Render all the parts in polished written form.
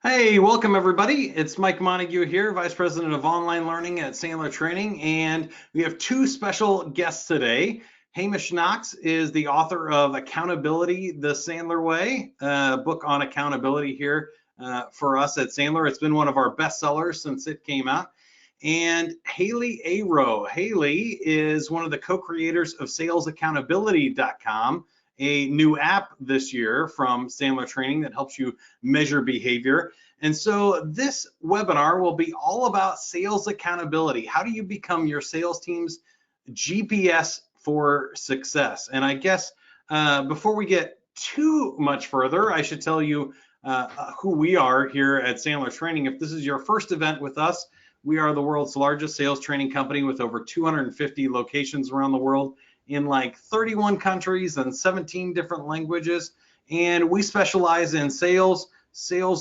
Hey, welcome everybody. It's Mike Montague here, Vice President of Online Learning at Sandler Training, and we have two special guests today. Hamish Knox is the author of Accountability the Sandler Way, a book on accountability here for us at Sandler. It's been one of our bestsellers since it came out. And Haley Aro. Haley is one of the co-creators of SalesAccountability.com, a new app this year from Sandler Training that helps you measure behavior. And so this webinar will be all about sales accountability. How do you become your sales team's GPS for success? And I guess before we get too much further, I should tell you who we are here at Sandler Training. If this is your first event with us, we are the world's largest sales training company with over 250 locations around the world in like 31 countries and 17 different languages. And we specialize in sales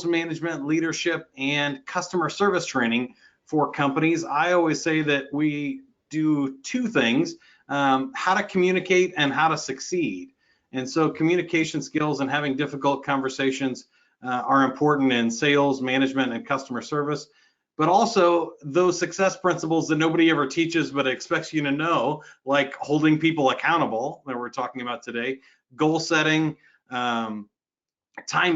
management, leadership, and customer service training for companies. I always say that we do two things, how to communicate and how to succeed. And so communication skills and having difficult conversations are important in sales, management, and customer service. But also those success principles that nobody ever teaches but expects you to know, like holding people accountable that we're talking about today, goal setting, time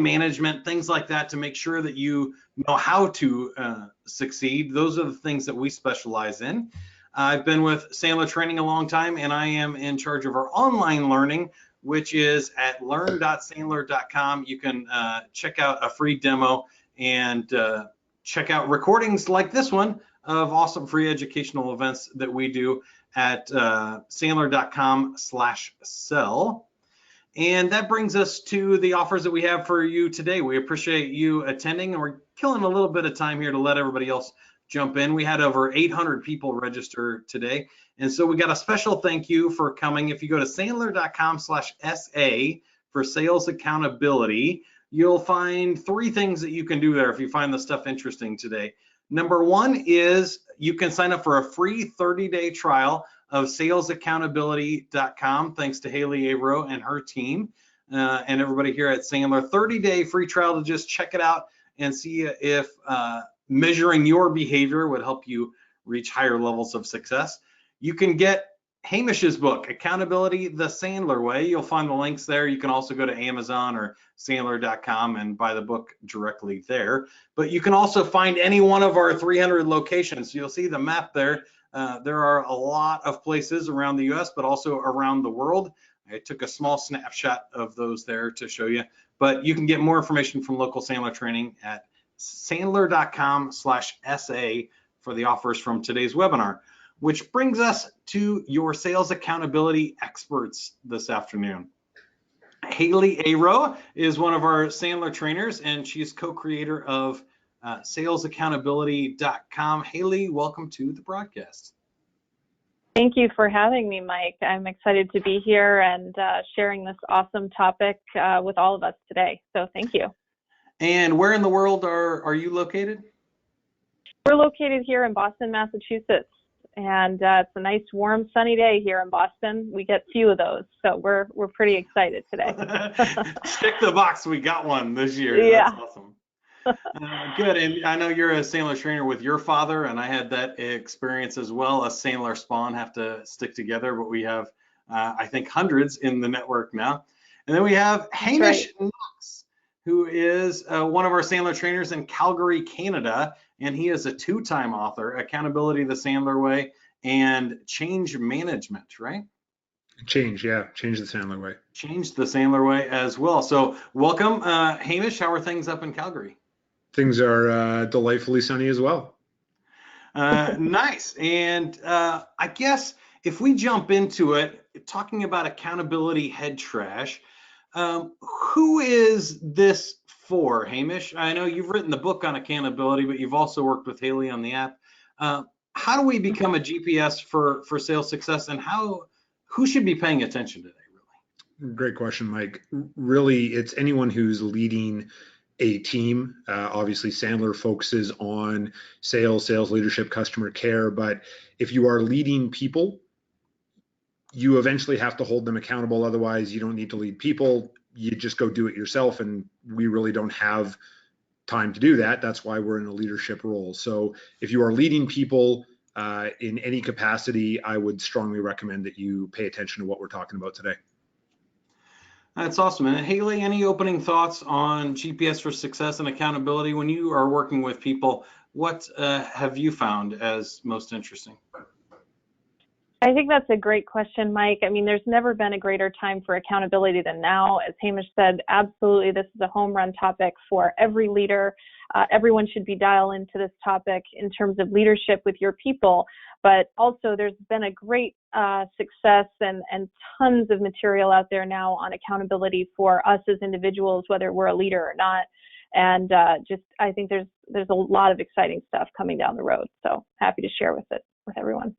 management, things like that to make sure that you know how to succeed. Those are the things that we specialize in. I've been with Sandler Training a long time, and I am in charge of our online learning, which is at learn.sandler.com. You can check out a free demo and check out recordings like this one of awesome free educational events that we do at sandler.com/sell. And that brings us to the offers that we have for you today. We appreciate you attending, and we're killing a little bit of time here to let everybody else jump in. We had over 800 people register today. And so we got a special thank you for coming. If you go to sandler.com/SA for sales accountability, you'll find three things that you can do there if you find the stuff interesting today. Number one is you can sign up for a free 30-day trial of SalesAccountability.com, thanks to Haley Aro and her team and everybody here at Sandler. 30-day free trial to just check it out and see if measuring your behavior would help you reach higher levels of success. You can get Hamish's book, Accountability the Sandler Way. You'll find the links there. You can also go to Amazon or Sandler.com and buy the book directly there. But you can also find any one of our 300 locations. You'll see the map there. There are a lot of places around the US, but also around the world. I took a small snapshot of those there to show you. But you can get more information from local Sandler Training at sandler.com/SA for the offers from today's webinar. Which brings us to your sales accountability experts this afternoon. Haley Aro is one of our Sandler trainers, and she's co-creator of SalesAccountability.com. Haley, welcome to the broadcast. Thank you for having me, Mike. I'm excited to be here and sharing this awesome topic with all of us today. So thank you. And where in the world are you located? We're located here in Boston, Massachusetts. And it's a nice, warm, sunny day here in Boston. We get few of those, so we're pretty excited today. Check the box, we got one this year. Yeah. That's awesome. Good, and I know you're a Sandler trainer with your father, and I had that experience as well. A Sandler spawn have to stick together, but we have, I think, hundreds in the network now. And then we have Hamish Knox, who is one of our Sandler trainers in Calgary, Canada. And he is a two-time author, Accountability the Sandler Way and Change Management, right? Change the Sandler Way. Change the Sandler Way as well. So welcome, Hamish. How are things up in Calgary? Things are delightfully sunny as well. Nice. And I guess if we jump into it, talking about accountability head trash, who is this for, Hamish? I know you've written the book on accountability, but you've also worked with Haley on the app. How do we become a GPS for sales success, and who should be paying attention today, really? Great question, Mike. Really, it's anyone who's leading a team. Obviously, Sandler focuses on sales leadership, customer care, but if you are leading people, you eventually have to hold them accountable. Otherwise, you don't need to lead people. You just go do it yourself, and we really don't have time to do that. That's why we're in a leadership role. So if you are leading people in any capacity, I would strongly recommend that you pay attention to what we're talking about today. That's awesome. And Haley, any opening thoughts on GPS for success and accountability? When you are working with people, what have you found as most interesting? I think that's a great question, Mike. I mean, there's never been a greater time for accountability than now. As Hamish said, absolutely, this is a home run topic for every leader. Everyone should be dialed into this topic in terms of leadership with your people. But also, there's been a great success and tons of material out there now on accountability for us as individuals, whether we're a leader or not. And I think there's a lot of exciting stuff coming down the road. So happy to share with everyone.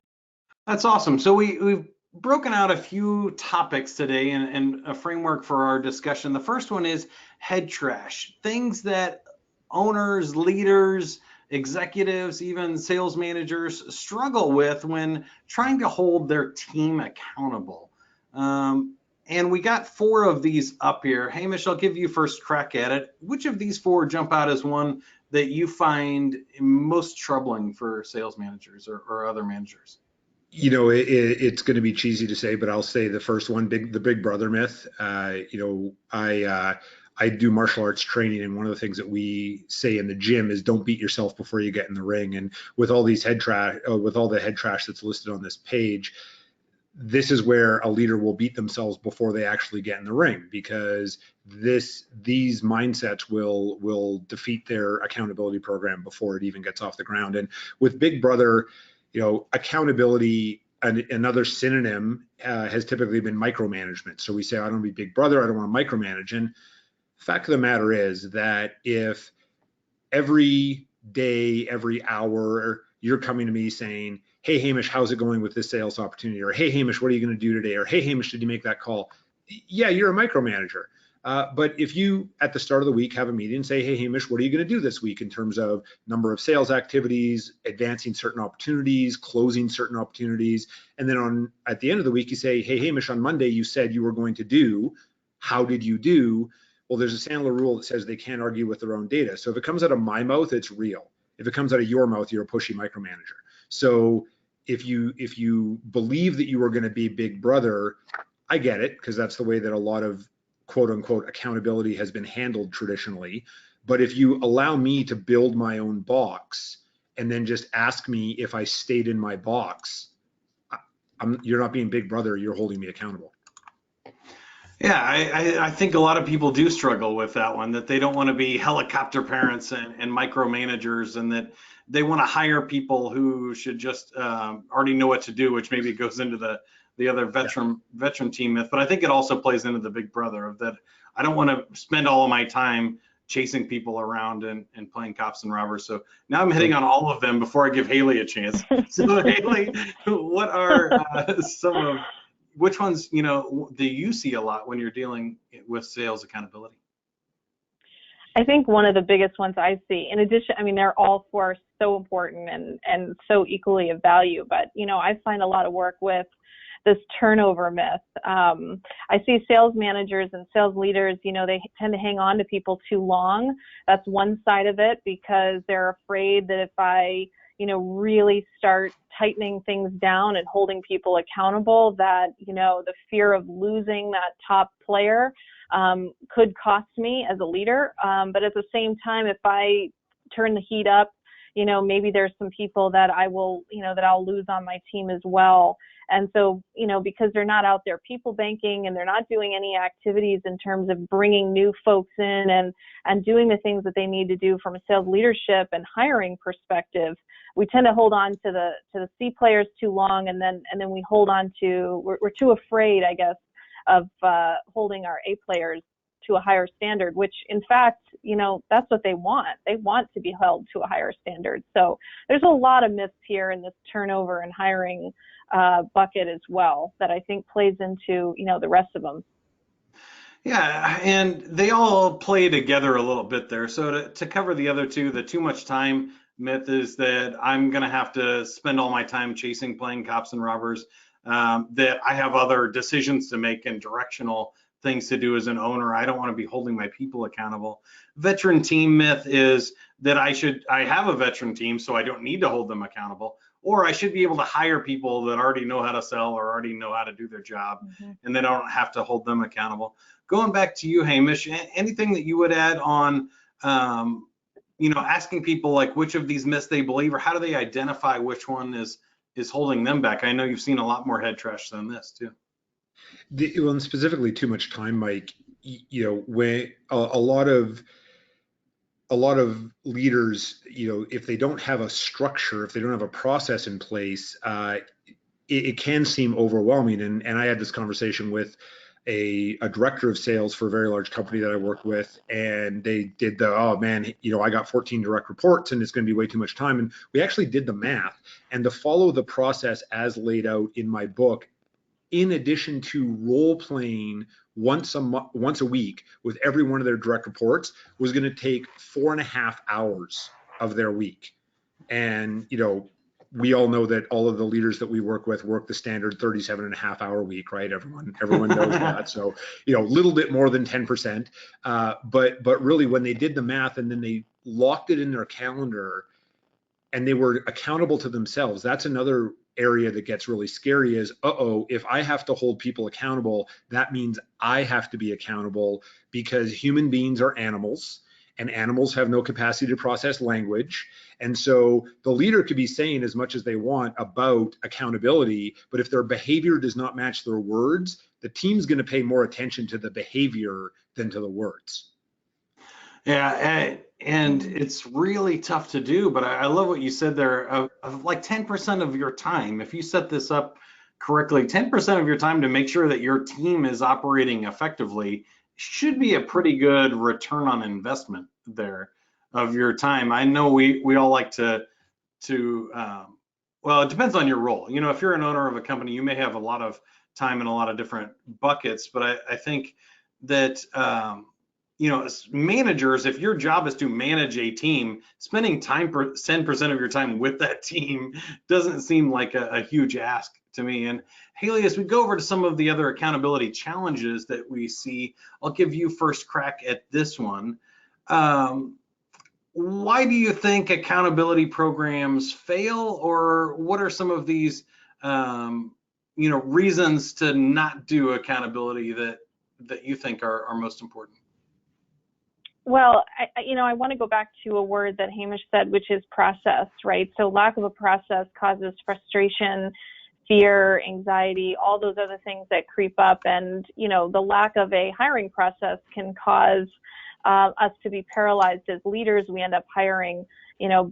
That's awesome. So we've broken out a few topics today and a framework for our discussion. The first one is head trash, things that owners, leaders, executives, even sales managers struggle with when trying to hold their team accountable. And we got 4 of these up here. Hamish, I'll give you first crack at it. Which of these 4 jump out as one that you find most troubling for sales managers or other managers? You know, it's going to be cheesy to say, but I'll say the first one, the big brother myth. You know, I do martial arts training, and one of the things that we say in the gym is don't beat yourself before you get in the ring. And with all these with all the head trash that's listed on this page, this is where a leader will beat themselves before they actually get in the ring, because these mindsets will defeat their accountability program before it even gets off the ground. And with Big Brother, you know, accountability, another synonym has typically been micromanagement. So we say, I don't want to be Big Brother, I don't want to micromanage. And the fact of the matter is that if every day, every hour, you're coming to me saying, hey, Hamish, how's it going with this sales opportunity? Or hey, Hamish, what are you going to do today? Or hey, Hamish, did you make that call? Yeah, you're a micromanager. But if you, at the start of the week, have a meeting and say, hey, Hamish, what are you going to do this week in terms of number of sales activities, advancing certain opportunities, closing certain opportunities, and then at the end of the week, you say, hey, Hamish, on Monday, you said you were going to do, how did you do? Well, there's a Sandler rule that says they can't argue with their own data. So if it comes out of my mouth, it's real. If it comes out of your mouth, you're a pushy micromanager. So if you believe that you are going to be Big Brother, I get it, because that's the way that a lot of quote unquote accountability has been handled traditionally. But if you allow me to build my own box and then just ask me if I stayed in my box, you're not being Big Brother, you're holding me accountable. Yeah, I think a lot of people do struggle with that one, that they don't want to be helicopter parents and micromanagers, and that they want to hire people who should just already know what to do, which maybe goes into the other veteran team myth. But I think it also plays into the Big Brother of that I don't want to spend all of my time chasing people around and playing cops and robbers. So now I'm hitting on all of them before I give Haley a chance. So Haley, what are which ones, you know, do you see a lot when you're dealing with sales accountability? I think one of the biggest ones I see, in addition, I mean, they're all 4 so important and so equally of value, but, you know, I find a lot of work with this turnover myth. I see sales managers and sales leaders, you know, they tend to hang on to people too long. That's one side of it, because they're afraid that if I, you know, really start tightening things down and holding people accountable, that, you know, the fear of losing that top player could cost me as a leader. But at the same time, if I turn the heat up, you know, maybe there's some people that I will, you know, that I'll lose on my team as well. And so, you know, because they're not out there people banking and they're not doing any activities in terms of bringing new folks in and doing the things that they need to do from a sales leadership and hiring perspective, we tend to hold on to the C players too long, and then we hold on to, we're too afraid, I guess, of holding our A players to a higher standard, which in fact, you know, that's what they want. They want to be held to a higher standard. So there's a lot of myths here in this turnover and hiring bucket as well that I think plays into, you know, the rest of them. Yeah, and they all play together a little bit there. So to cover the other two, the too much time myth is that I'm going to have to spend all my time chasing, playing cops and robbers, that I have other decisions to make and directional things to do as an owner. I don't want to be holding my people accountable. Veteran team myth is that I have a veteran team, so I don't need to hold them accountable, or I should be able to hire people that already know how to sell or already know how to do their job, and then I don't have to hold them accountable. Going back to you, Hamish, anything that you would add on, asking people like which of these myths they believe, or how do they identify which one is holding them back? I know you've seen a lot more head trash than this too. Well, and specifically too much time, Mike. When a lot of leaders, if they don't have a structure, if they don't have a process in place, it can seem overwhelming. And I had this conversation with a director of sales for a very large company that I work with, and they did oh man, I got 14 direct reports and it's going to be way too much time. And we actually did the math, and to follow the process as laid out in my book, in addition to role playing once a week with every one of their direct reports, was going to take 4.5 hours of their week. And we all know that all of the leaders that we work with work the standard 37.5-hour week, right? Everyone knows that. So a little bit more than 10%. But really, when they did the math and then they locked it in their calendar and they were accountable to themselves, that's another area that gets really scary. Is if I have to hold people accountable, that means I have to be accountable, because human beings are animals, and animals have no capacity to process language. And so the leader could be saying as much as they want about accountability, but if their behavior does not match their words, the team's going to pay more attention to the behavior than to the words. Yeah, and it's really tough to do, but I love what you said there. Of like 10% of your time, if you set this up correctly, 10% of your time to make sure that your team is operating effectively should be a pretty good return on investment there of your time. I know we all like to well, it depends on your role. If you're an owner of a company, you may have a lot of time in a lot of different buckets, but I think that as managers, if your job is to manage a team, spending 10% of your time with that team doesn't seem like a huge ask to me. And Haley, as we go over to some of the other accountability challenges that we see, I'll give you first crack at this one. Why do you think accountability programs fail, or what are some of these reasons to not do accountability that you think are most important? Well, I want to go back to a word that Hamish said, which is process, right? So lack of a process causes frustration, fear, anxiety, all those other things that creep up. And, the lack of a hiring process can cause us to be paralyzed as leaders. We end up hiring,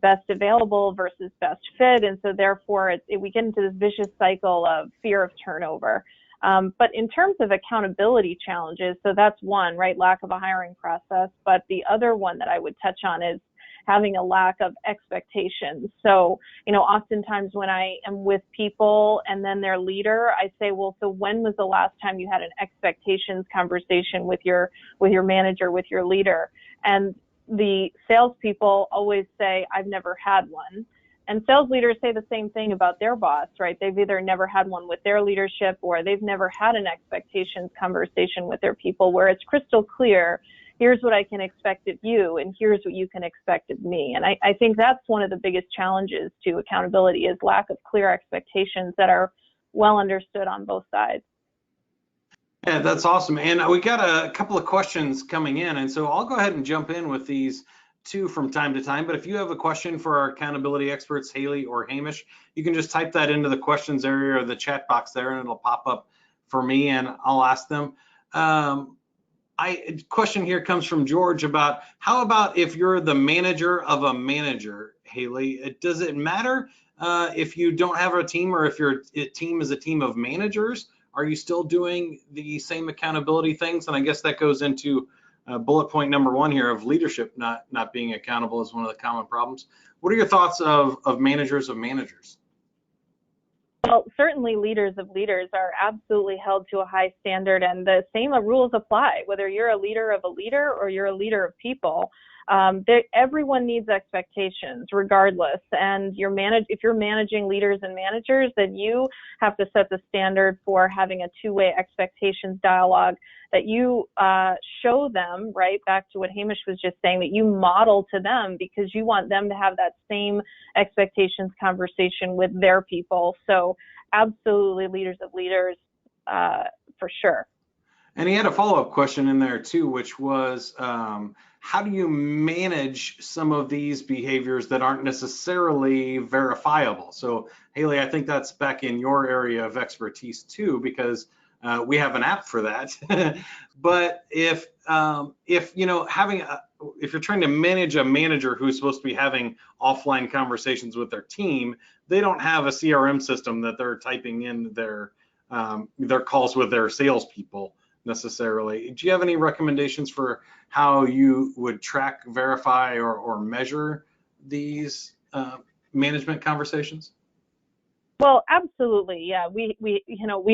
best available versus best fit. And so therefore we get into this vicious cycle of fear of turnover. But in terms of accountability challenges, so that's one, right? Lack of a hiring process. But the other one that I would touch on is having a lack of expectations. So, oftentimes when I am with people and then their leader, I say, well, so when was the last time you had an expectations conversation with your manager, with your leader? And the salespeople always say, I've never had one. And sales leaders say the same thing about their boss, right? They've either never had one with their leadership, or they've never had an expectations conversation with their people where it's crystal clear, here's what I can expect of you, and here's what you can expect of me. And I think that's one of the biggest challenges to accountability, is lack of clear expectations that are well understood on both sides. Yeah, that's awesome. And we got a couple of questions coming in, and so I'll go ahead and jump in with these two from time to time. But if you have a question for our accountability experts, Haley or Hamish, you can just type that into the questions area or the chat box there, and it'll pop up for me and I'll ask them. Question here comes from George about, how about if you're the manager of a manager, Haley? Does it matter if you don't have a team, or if your team is a team of managers? Are you still doing the same accountability things? And I guess that goes into bullet point number one here of leadership not being accountable is one of the common problems. What are your thoughts of managers of managers? Well, certainly leaders of leaders are absolutely held to a high standard, and the same rules apply, whether you're a leader of a leader or you're a leader of people. Everyone needs expectations regardless, and if you're managing leaders and managers, then you have to set the standard for having a two-way expectations dialogue that you show them, right back to what Hamish was just saying, that you model to them, because you want them to have that same expectations conversation with their people. So absolutely leaders of leaders, for sure. And he had a follow-up question in there too, which was, how do you manage some of these behaviors that aren't necessarily verifiable? So Haley, I think that's back in your area of expertise too, because we have an app for that. But if you know, if you're trying to manage a manager who's supposed to be having offline conversations with their team, they don't have a CRM system that they're typing in their calls with their salespeople necessarily. Do you have any recommendations for how you would track, verify, or measure these management conversations? Well, absolutely. Yeah, we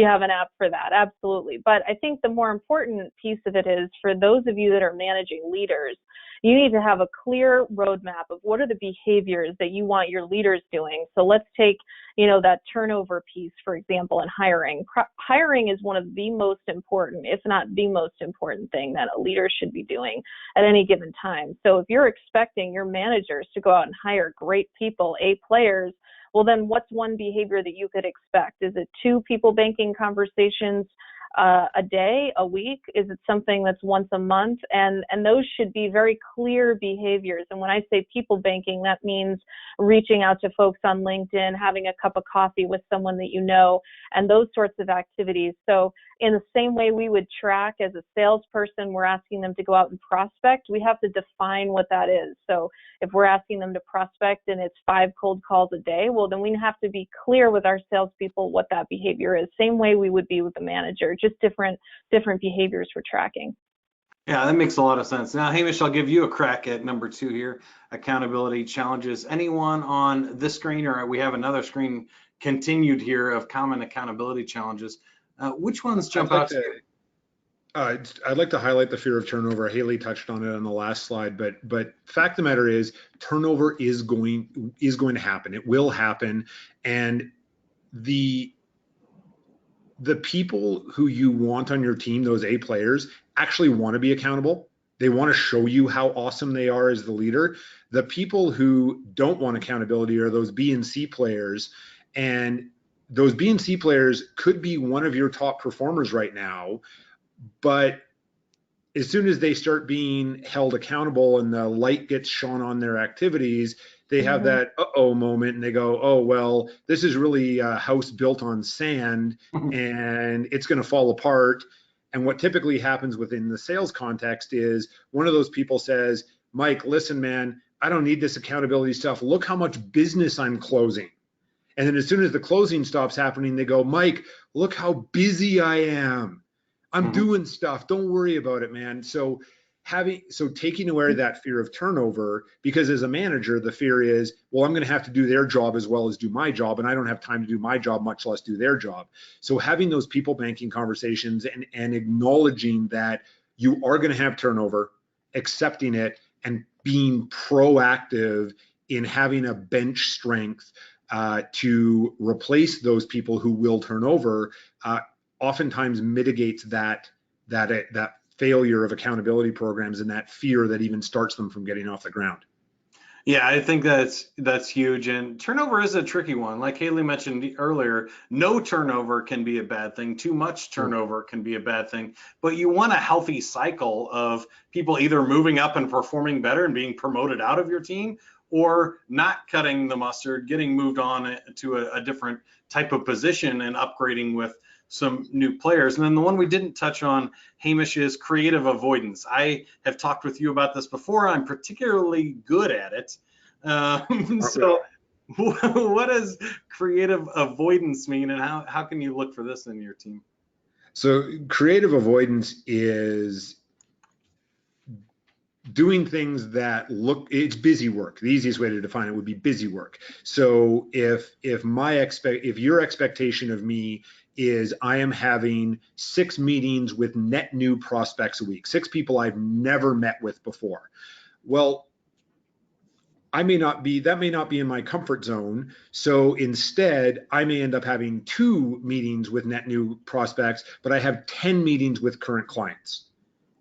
have an app for that. Absolutely. But I think the more important piece of it is, for those of you that are managing leaders, you need to have a clear roadmap of what are the behaviors that you want your leaders doing. So let's take, that turnover piece, for example, in hiring. Hiring is one of the most important, if not the most important thing that a leader should be doing at any given time. So if you're expecting your managers to go out and hire great people, A players, well, then what's one behavior that you could expect? Is it 2 people banking conversations a day, a week? Is it something that's once a month? And those should be very clear behaviors. And when I say people banking, that means reaching out to folks on LinkedIn, having a cup of coffee with someone that you know, and those sorts of activities. So in the same way we would track as a salesperson, we're asking them to go out and prospect, we have to define what that is. So if we're asking them to prospect and it's 5 cold calls a day, well, then we have to be clear with our salespeople what that behavior is. Same way we would be with the manager, just different behaviors for tracking. Yeah, that makes a lot of sense. Now, Hamish, I'll give you a crack at number 2 here, accountability challenges. Anyone on this screen, or we have another screen continued here of common accountability challenges, which ones jump out to you? I'd like to highlight the fear of turnover. Haley touched on it on the last slide, but fact of the matter is, turnover is going to happen. It will happen, and the people who you want on your team, those A players, actually want to be accountable. They want to show you how awesome they are as the leader. The people who don't want accountability are those B and C players, and those B and C players could be one of your top performers right now, but as soon as they start being held accountable and the light gets shone on their activities, they have that uh-oh moment, and they go, oh, well, this is really a house built on sand and it's going to fall apart. And what typically happens within the sales context is one of those people says, Mike, listen, man, I don't need this accountability stuff. Look how much business I'm closing. And then as soon as the closing stops happening, they go, Mike, look how busy I am. I'm doing stuff. Don't worry about it, man. So taking away that fear of turnover, because as a manager, the fear is, well, I'm going to have to do their job as well as do my job, and I don't have time to do my job, much less do their job. So having those people banking conversations and acknowledging that you are going to have turnover, accepting it, and being proactive in having a bench strength to replace those people who will turn over, oftentimes mitigates that failure of accountability programs and that fear that even starts them from getting off the ground. Yeah, I think that's huge. And turnover is a tricky one. Like Haley mentioned earlier, no turnover can be a bad thing. Too much turnover can be a bad thing. But you want a healthy cycle of people either moving up and performing better and being promoted out of your team, or not cutting the mustard, getting moved on to a different type of position and upgrading with some new players. And then the one we didn't touch on, Hamish, is creative avoidance. I have talked with you about this before. I'm particularly good at it. So what does creative avoidance mean, and how can you look for this in your team? So creative avoidance is doing things that it's busy work. The easiest way to define it would be busy work. So if your expectation of me is I am having 6 meetings with net new prospects a week, 6 people I've never met with before. Well, that may not be in my comfort zone. So instead, I may end up having 2 meetings with net new prospects, but I have 10 meetings with current clients.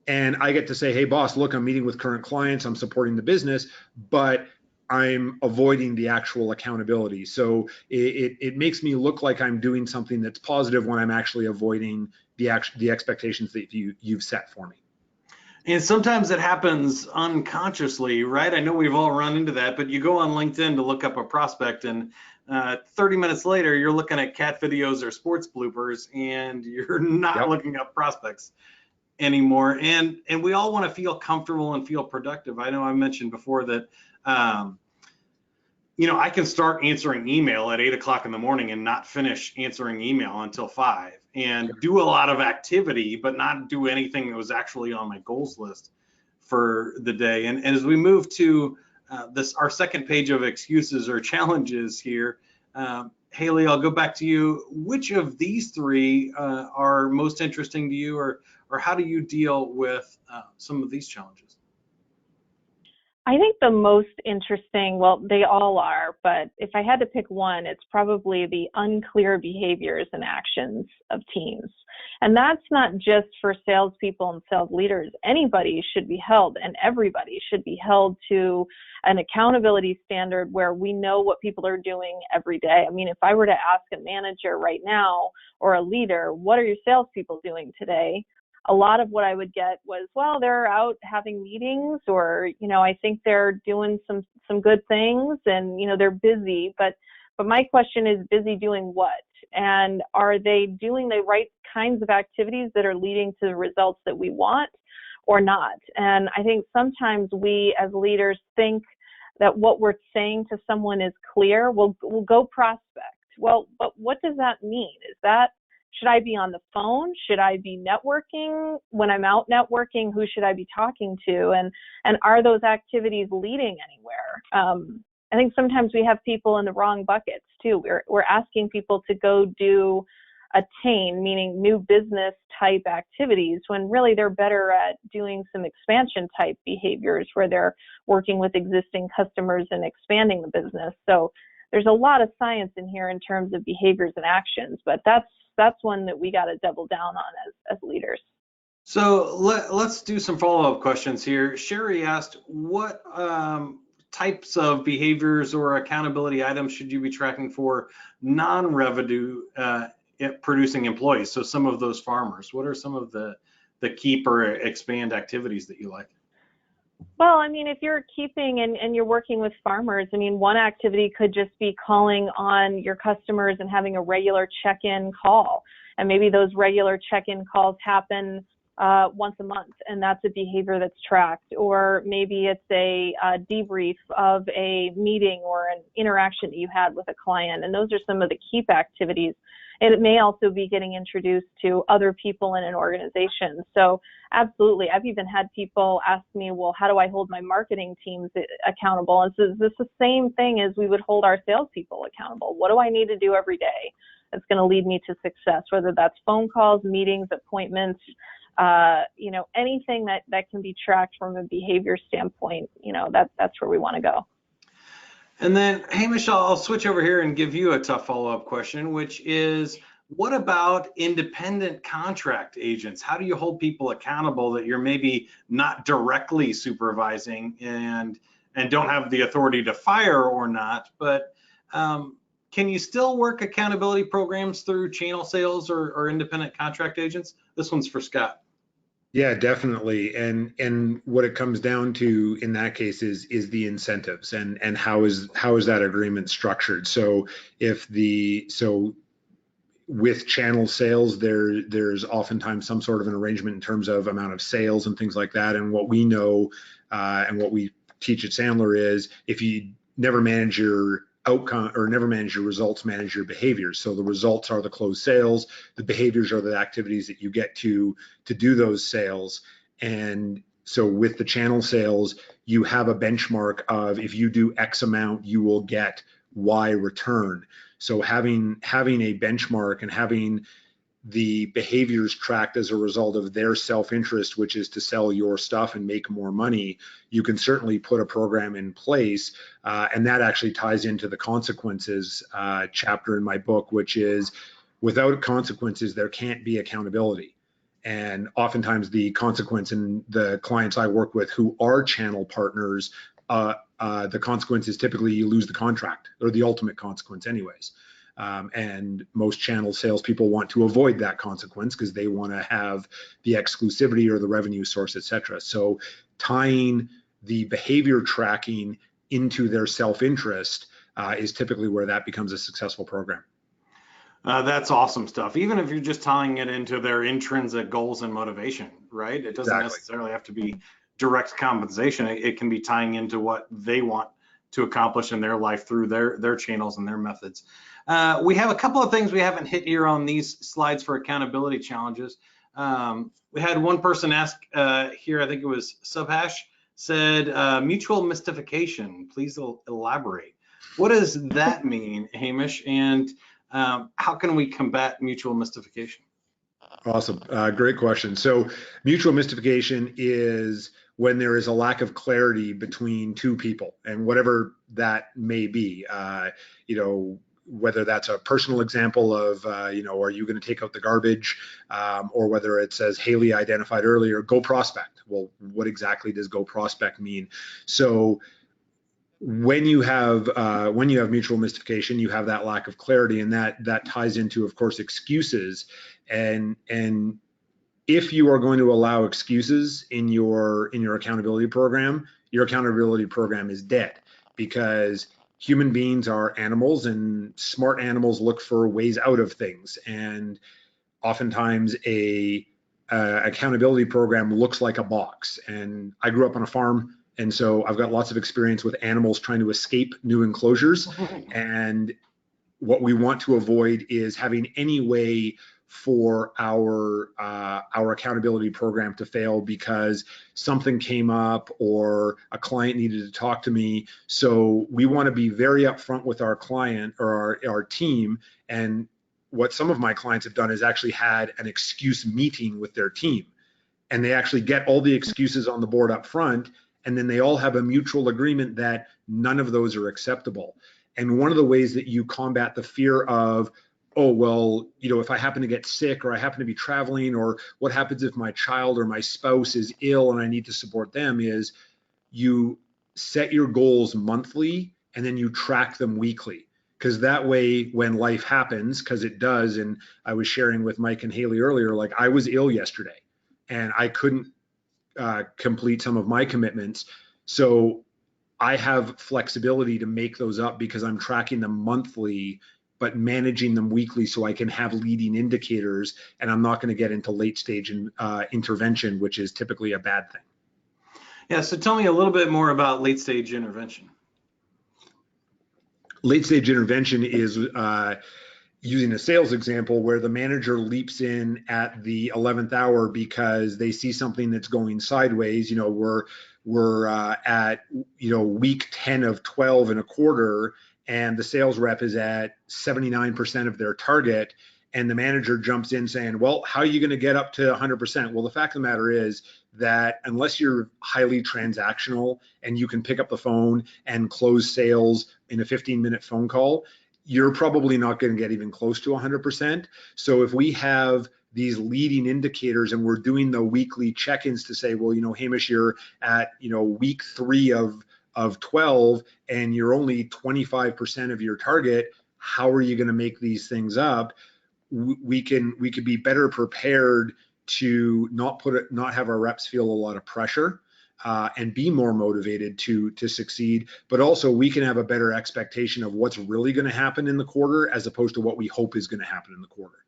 And I get to say, hey, boss, look, I'm meeting with current clients, I'm supporting the business, but I'm avoiding the actual accountability. So it makes me look like I'm doing something that's positive when I'm actually avoiding the expectations that you've set for me. And sometimes it happens unconsciously, right? I know we've all run into that, but you go on LinkedIn to look up a prospect, and 30 minutes later, you're looking at cat videos or sports bloopers, and you're not looking up prospects anymore. And we all want to feel comfortable and feel productive. I know I mentioned before that, I can start answering email at 8 o'clock in the morning and not finish answering email until 5, and do a lot of activity, but not do anything that was actually on my goals list for the day. And as we move to our second page of excuses or challenges here, Haley, I'll go back to you. Which of these 3 are most interesting to you, or how do you deal with some of these challenges? I think the most interesting, well, they all are, but if I had to pick one, it's probably the unclear behaviors and actions of teams. And that's not just for salespeople and sales leaders. Anybody should be held, and everybody should be held to an accountability standard where we know what people are doing every day. I mean, if I were to ask a manager right now or a leader, what are your salespeople doing today? A lot of what I would get was, well, they're out having meetings, or, I think they're doing some good things, and, they're busy. But my question is, busy doing what? And are they doing the right kinds of activities that are leading to the results that we want or not? And I think sometimes we as leaders think that what we're saying to someone is clear. We'll go prospect. Well, but what does that mean? Should I be on the phone? Should I be networking? When I'm out networking, who should I be talking to? And are those activities leading anywhere? I think sometimes we have people in the wrong buckets too. We're asking people to go do attain, meaning new business type activities, when really they're better at doing some expansion type behaviors where they're working with existing customers and expanding the business. So there's a lot of science in here in terms of behaviors and actions, but that's one that we got to double down on as leaders. So let's do some follow-up questions here. Sherry asked, what types of behaviors or accountability items should you be tracking for non-revenue producing employees? So some of those farmers, what are some of the keep or expand activities that you like? Well, I mean, if you're keeping and you're working with farmers, I mean, one activity could just be calling on your customers and having a regular check-in call. And maybe those regular check-in calls happen once a month, and that's a behavior that's tracked. Or maybe it's a debrief of a meeting or an interaction that you had with a client. And those are some of the keep activities. And it may also be getting introduced to other people in an organization. So absolutely, I've even had people ask me, well, how do I hold my marketing teams accountable? And so this is the same thing as we would hold our salespeople accountable. What do I need to do every day that's going to lead me to success, whether that's phone calls, meetings, appointments, anything that can be tracked from a behavior standpoint, that's where we want to go. And then, Hamish, I'll switch over here and give you a tough follow-up question, which is, what about independent contract agents? How do you hold people accountable that you're maybe not directly supervising and don't have the authority to fire or not, but can you still work accountability programs through channel sales or independent contract agents? This one's for Scott. Yeah, definitely. And what it comes down to in that case is the incentives and how is that agreement structured. So with channel sales, there's oftentimes some sort of an arrangement in terms of amount of sales and things like that. And what we know and what we teach at Sandler is, if you never manage your outcome or never manage your results, manage your behaviors. So the results are the closed sales, the behaviors are the activities that you get to do those sales. And So with the channel sales, you have a benchmark of if you do X amount, you will get Y return. So having a benchmark and having the behaviors tracked as a result of their self-interest, which is to sell your stuff and make more money, you can certainly put a program in place. And that actually ties into the consequences chapter in my book, which is without consequences, there can't be accountability. And oftentimes the consequence in the clients I work with who are channel partners, the consequence is typically you lose the contract, or the ultimate consequence anyways. And most channel salespeople want to avoid that consequence because they want to have the exclusivity or the revenue source, et cetera. So tying the behavior tracking into their self-interest is typically where that becomes a successful program. That's awesome stuff. Even if you're just tying it into their intrinsic goals and motivation, right? It doesn't necessarily have to be direct compensation. It can be tying into what they want to accomplish in their life through their channels and their methods. We have a couple of things we haven't hit here on these slides for accountability challenges. We had one person ask here, I think it was Subhash, said mutual mystification. Please elaborate. What does that mean, Hamish? And how can we combat mutual mystification? Awesome. Great question. So mutual mystification is when there is a lack of clarity between two people, and whatever that may be, whether that's a personal example of, are you going to take out the garbage, or whether it says Haley identified earlier, go prospect. Well, what exactly does go prospect mean? So when you have mutual mystification, you have that lack of clarity, and that ties into, of course, excuses. And if you are going to allow excuses in your accountability program, your accountability program is dead, because human beings are animals, and smart animals look for ways out of things. And oftentimes a accountability program looks like a box. And I grew up on a farm, and so I've got lots of experience with animals trying to escape new enclosures. And what we want to avoid is having any way for our accountability program to fail because something came up or a client needed to talk to me. So we want to be very upfront with our client or our team. And what some of my clients have done is actually had an excuse meeting with their team, and they actually get all the excuses on the board up front, and then they all have a mutual agreement that none of those are acceptable. And one of the ways that you combat the fear of, oh, well, if I happen to get sick, or I happen to be traveling, or what happens if my child or my spouse is ill and I need to support them, is you set your goals monthly and then you track them weekly. Because that way, when life happens, because it does, and I was sharing with Mike and Haley earlier, like I was ill yesterday and I couldn't complete some of my commitments. So I have flexibility to make those up because I'm tracking them monthly, but managing them weekly so I can have leading indicators, and I'm not going to get into late stage intervention, which is typically a bad thing. Yeah, so tell me a little bit more about late stage intervention. Late stage intervention is using a sales example where the manager leaps in at the 11th hour because they see something that's going sideways. We're at week 10 of 12 and a quarter, and the sales rep is at 79% of their target, and the manager jumps in saying, well, how are you going to get up to 100%? Well, the fact of the matter is that unless you're highly transactional and you can pick up the phone and close sales in a 15-minute phone call, you're probably not going to get even close to 100%. So if we have these leading indicators and we're doing the weekly check-ins to say, well, Hamish, you're at, week 3 of 12 and you're only 25% of your target, how are you going to make these things up? We could be better prepared to not have our reps feel a lot of pressure and be more motivated to succeed, but also we can have a better expectation of what's really going to happen in the quarter as opposed to what we hope is going to happen in the quarter.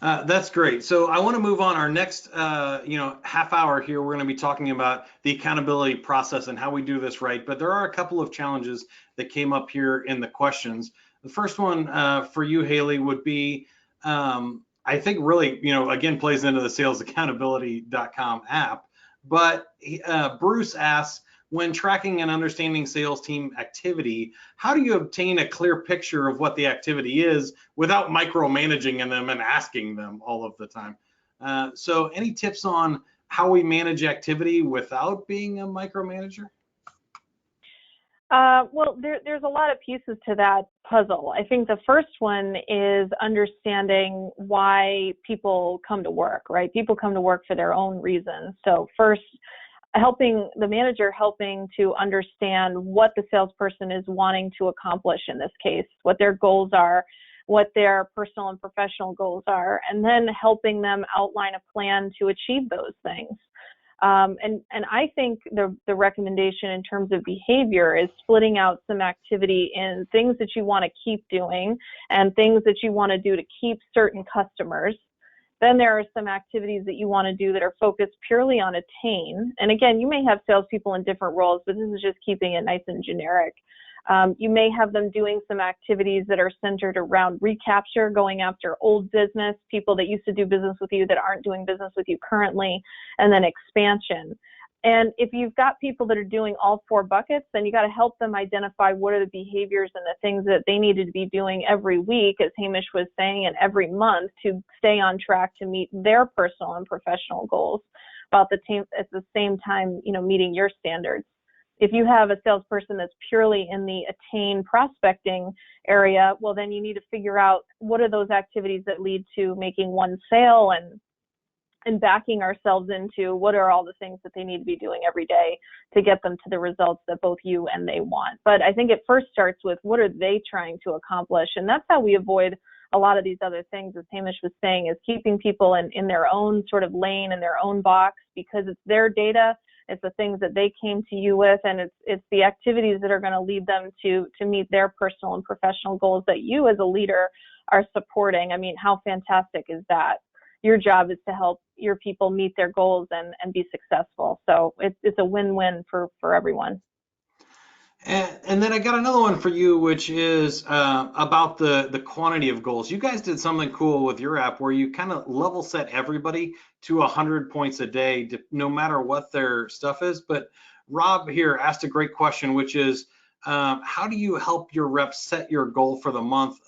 That's great. So I want to move on. Our next, half hour here, we're going to be talking about the accountability process and how we do this right. But there are a couple of challenges that came up here in the questions. The first one for you, Haley, would be, I think really, again, plays into the salesaccountability.com app. But Bruce asks, when tracking and understanding sales team activity, how do you obtain a clear picture of what the activity is without micromanaging them and asking them all of the time? So any tips on how we manage activity without being a micromanager? Well, there's a lot of pieces to that puzzle. I think the first one is understanding why people come to work, right? People come to work for their own reasons. So first, helping to understand what the salesperson is wanting to accomplish in this case, what their goals are, what their personal and professional goals are, and then helping them outline a plan to achieve those things. And I think the recommendation in terms of behavior is splitting out some activity in things that you want to keep doing and things that you want to do to keep certain customers. Then there are some activities that you want to do that are focused purely on attain. And again, you may have salespeople in different roles, but this is just keeping it nice and generic. You may have them doing some activities that are centered around recapture, going after old business, people that used to do business with you that aren't doing business with you currently, and then expansion. And if you've got people that are doing all four buckets, then you got to help them identify what are the behaviors and the things that they needed to be doing every week, as Hamish was saying, and every month to stay on track to meet their personal and professional goals, while at the same time, meeting your standards. If you have a salesperson that's purely in the attain prospecting area, well, then you need to figure out what are those activities that lead to making one sale and backing ourselves into what are all the things that they need to be doing every day to get them to the results that both you and they want. But I think it first starts with what are they trying to accomplish? And that's how we avoid a lot of these other things, as Hamish was saying, is keeping people in their own sort of lane, in their own box, because it's their data, it's the things that they came to you with, and it's the activities that are going to lead them to meet their personal and professional goals that you as a leader are supporting. I mean, how fantastic is that? Your job is to help your people meet their goals and be successful. So it's a win-win for everyone. And then I got another one for you, which is about the quantity of goals. You guys did something cool with your app where you kind of level set everybody to 100 points a day, no matter what their stuff is. But Rob here asked a great question, which is, how do you help your reps set your goal for the month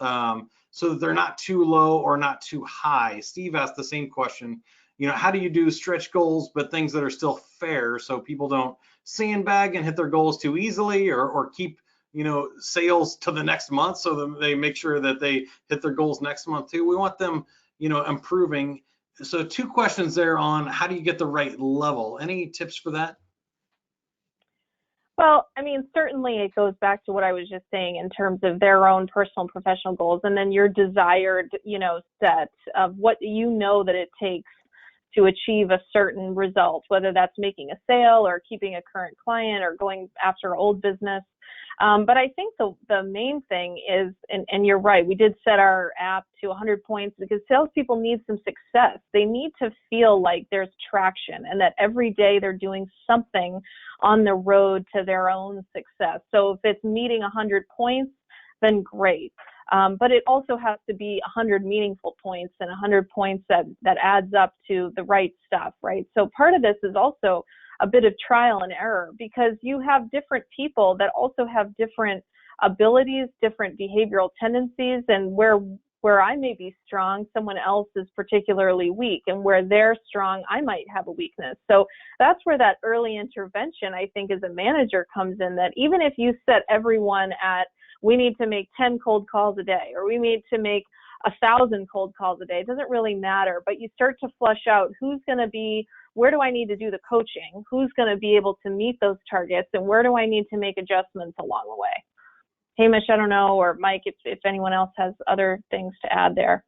so that they're not too low or not too high? Steve asked the same question. How do you do stretch goals, but things that are still fair so people don't sandbag and hit their goals too easily, or keep, sales to the next month so that they make sure that they hit their goals next month too. We want them, improving. So 2 questions there on how do you get the right level? Any tips for that? Well, I mean, certainly it goes back to what I was just saying in terms of their own personal and professional goals, and then your desired, set of what that it takes to achieve a certain result, whether that's making a sale or keeping a current client or going after old business. But I think the main thing is, and you're right, we did set our app to 100 points because salespeople need some success. They need to feel like there's traction and that every day they're doing something on the road to their own success. So if it's meeting 100 points, then great. But it also has to be 100 meaningful points and 100 points that adds up to the right stuff, right? So part of this is also a bit of trial and error, because you have different people that also have different abilities, different behavioral tendencies, and where I may be strong, someone else is particularly weak, and where they're strong, I might have a weakness. So that's where that early intervention, I think, as a manager comes in, that even if you set everyone at, we need to make 10 cold calls a day, or we need to make 1,000 cold calls a day, it doesn't really matter, but you start to flush out who's going to be, where do I need to do the coaching, who's going to be able to meet those targets, and where do I need to make adjustments along the way. Hamish, I don't know, or Mike, if anyone else has other things to add there.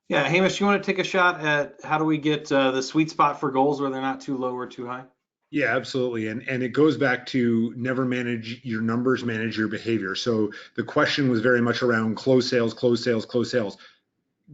Yeah, Hamish, you want to take a shot at how do we get the sweet spot for goals where they're not too low or too high? Yeah, absolutely. And it goes back to never manage your numbers, manage your behavior. So the question was very much around close sales, close sales, close sales.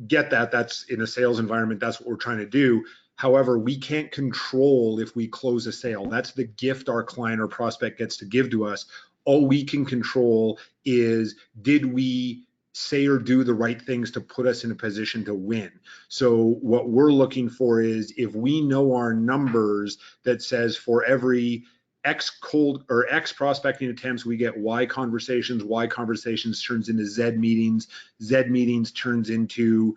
Get that. That's in a sales environment. That's what we're trying to do. However, we can't control if we close a sale. That's the gift our client or prospect gets to give to us. All we can control is, did we say or do the right things to put us in a position to win. So what we're looking for is, if we know our numbers that says for every X cold or X prospecting attempts, we get Y conversations turns into Z meetings turns into,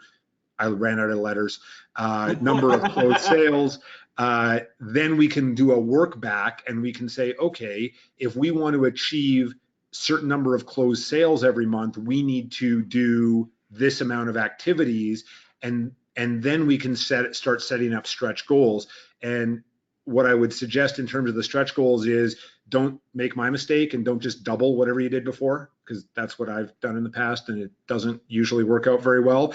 I ran out of letters, number of closed sales. Then we can do a work back and we can say, okay, if we want to achieve certain number of closed sales every month, we need to do this amount of activities, and then we can start setting up stretch goals. And what I would suggest in terms of the stretch goals is, don't make my mistake and don't just double whatever you did before, because that's what I've done in the past and it doesn't usually work out very well.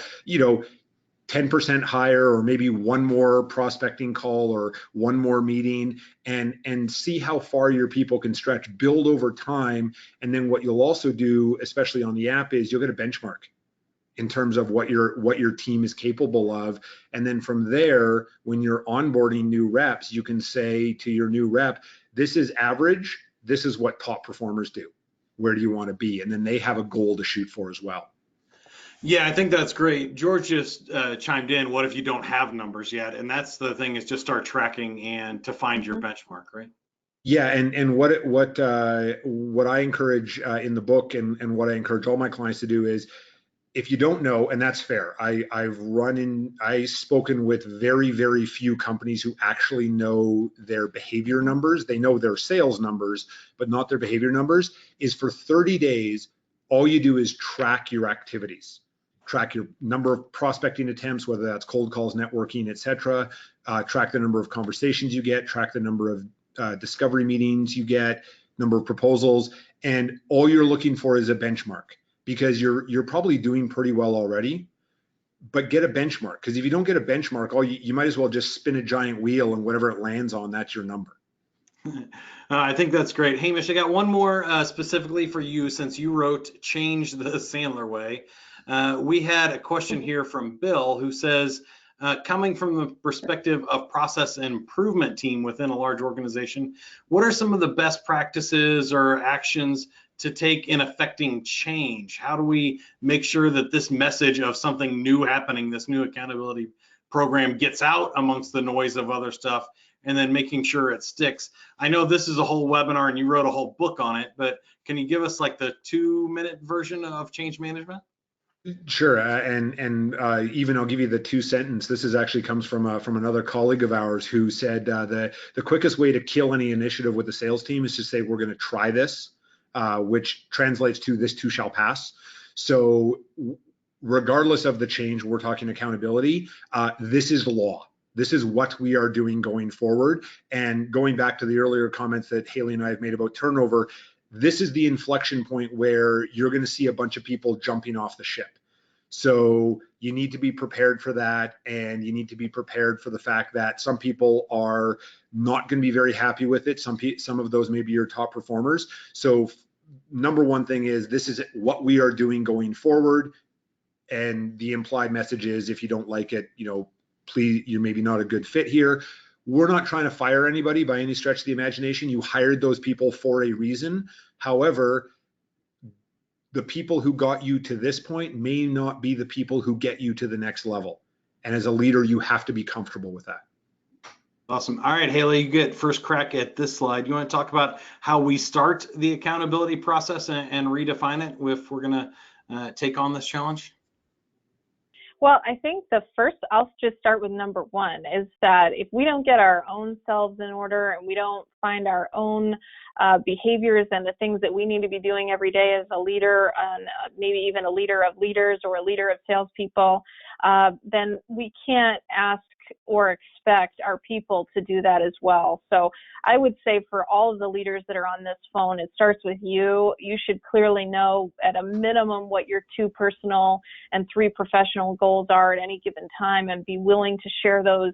10% higher, or maybe one more prospecting call or one more meeting, and see how far your people can stretch, build over time. And then what you'll also do, especially on the app, is you'll get a benchmark in terms of what your team is capable of. And then from there, when you're onboarding new reps, you can say to your new rep, this is average, this is what top performers do. Where do you want to be? And then they have a goal to shoot for as well. Yeah, I think that's great. George just chimed in, what if you don't have numbers yet? And that's the thing, is just start tracking and to find your benchmark, right? Yeah, and what I encourage in the book, and what I encourage all my clients to do is, if you don't know, and that's fair, I've spoken with very, very few companies who actually know their behavior numbers. They know their sales numbers, but not their behavior numbers. Is for 30 days, all you do is track your activities. Track your number of prospecting attempts, whether that's cold calls, networking, etc. Track the number of conversations you get, track the number of discovery meetings you get, number of proposals, and all you're looking for is a benchmark, because you're probably doing pretty well already, but get a benchmark, because if you don't get a benchmark, you might as well just spin a giant wheel, and whatever it lands on, that's your number. I think that's great. Hamish, I got one more specifically for you, since you wrote Change the Sandler Way. We had a question here from Bill, who says, coming from the perspective of process improvement team within a large organization, what are some of the best practices or actions to take in affecting change? How do we make sure that this message of something new happening, this new accountability program, gets out amongst the noise of other stuff, and then making sure it sticks? I know this is a whole webinar and you wrote a whole book on it, but can you give us like the 2-minute version of change management? Sure, and even I'll give you the 2-sentence. This is actually comes from another colleague of ours, who said the quickest way to kill any initiative with the sales team is to say, we're going to try this, which translates to, this too shall pass. So regardless of the change, we're talking accountability. This is the law. This is what we are doing going forward. And going back to the earlier comments that Haley and I have made about turnover, this is the inflection point where you're going to see a bunch of people jumping off the ship. So you need to be prepared for that, and you need to be prepared for the fact that some people are not going to be very happy with it. Some of those may be your top performers. So number one thing is, this is what we are doing going forward, and the implied message is, if you don't like it, please, you're maybe not a good fit here. We're not trying to fire anybody by any stretch of the imagination. You hired those people for a reason. However, the people who got you to this point may not be the people who get you to the next level. And as a leader, you have to be comfortable with that. Awesome. All right, Haley, you get first crack at this slide. You want to talk about how we start the accountability process and redefine it if we're going to take on this challenge? Well, I think I'll just start with number one, is that if we don't get our own selves in order, and we don't find our own behaviors and the things that we need to be doing every day as a leader, and maybe even a leader of leaders or a leader of salespeople, then we can't ask or expect our people to do that as well. So I would say, for all of the leaders that are on this phone, it starts with you. You should clearly know at a minimum what your 2 personal and 3 professional goals are at any given time, and be willing to share those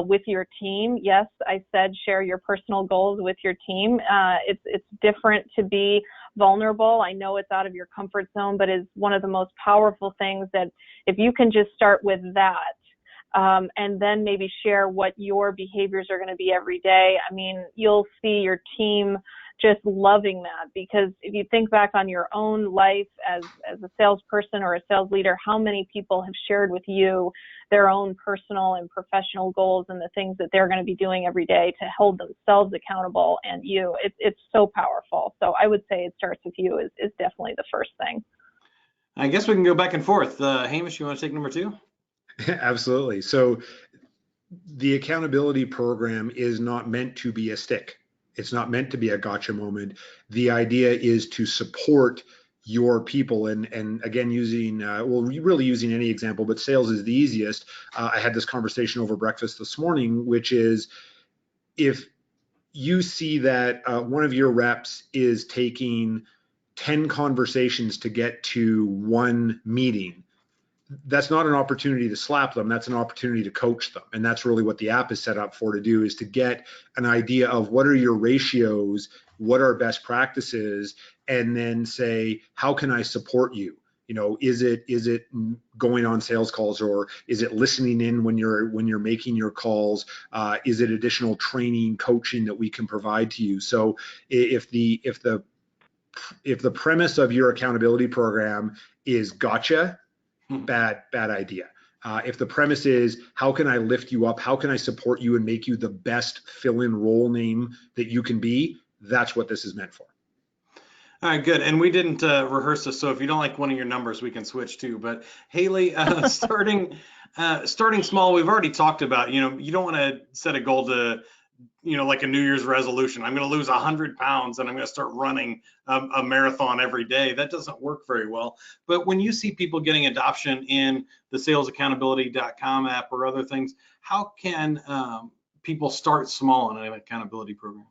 with your team. Yes, I said share your personal goals with your team. It's different to be vulnerable. I know it's out of your comfort zone, but it's one of the most powerful things, that if you can just start with that, and then maybe share what your behaviors are going to be every day, I mean, you'll see your team just loving that, because if you think back on your own life as a salesperson or a sales leader, how many people have shared with you their own personal and professional goals and the things that they're going to be doing every day to hold themselves accountable and you. It's so powerful. So I would say it starts with you is definitely the first thing. I guess we can go back and forth. Hamish, you want to take number 2? Absolutely. So the accountability program is not meant to be a stick. It's not meant to be a gotcha moment. The idea is to support your people, and again, using really using any example, but sales is the easiest. I had this conversation over breakfast this morning, which is, if you see that one of your reps is taking 10 conversations to get to one meeting, that's not an opportunity to slap them. That's an opportunity to coach them. And that's really what the app is set up for, to do, is to get an idea of what are your ratios, what are best practices, and then say, how can I support you? You know, is it going on sales calls, or is it listening in when you're making your calls? Is it additional training, coaching that we can provide to you? So if the premise of your accountability program is gotcha, bad idea. If the premise is, how can I lift you up? How can I support you and make you the best fill-in role name that you can be? That's what this is meant for. All right, good. And we didn't rehearse this, so if you don't like one of your numbers, we can switch too. But Haley, starting small, we've already talked about, you don't want to set a goal to, like a New Year's resolution. I'm going to lose 100 pounds and I'm going to start running a marathon every day. That doesn't work very well. But when you see people getting adoption in the salesaccountability.com app or other things, how can people start small in an accountability program?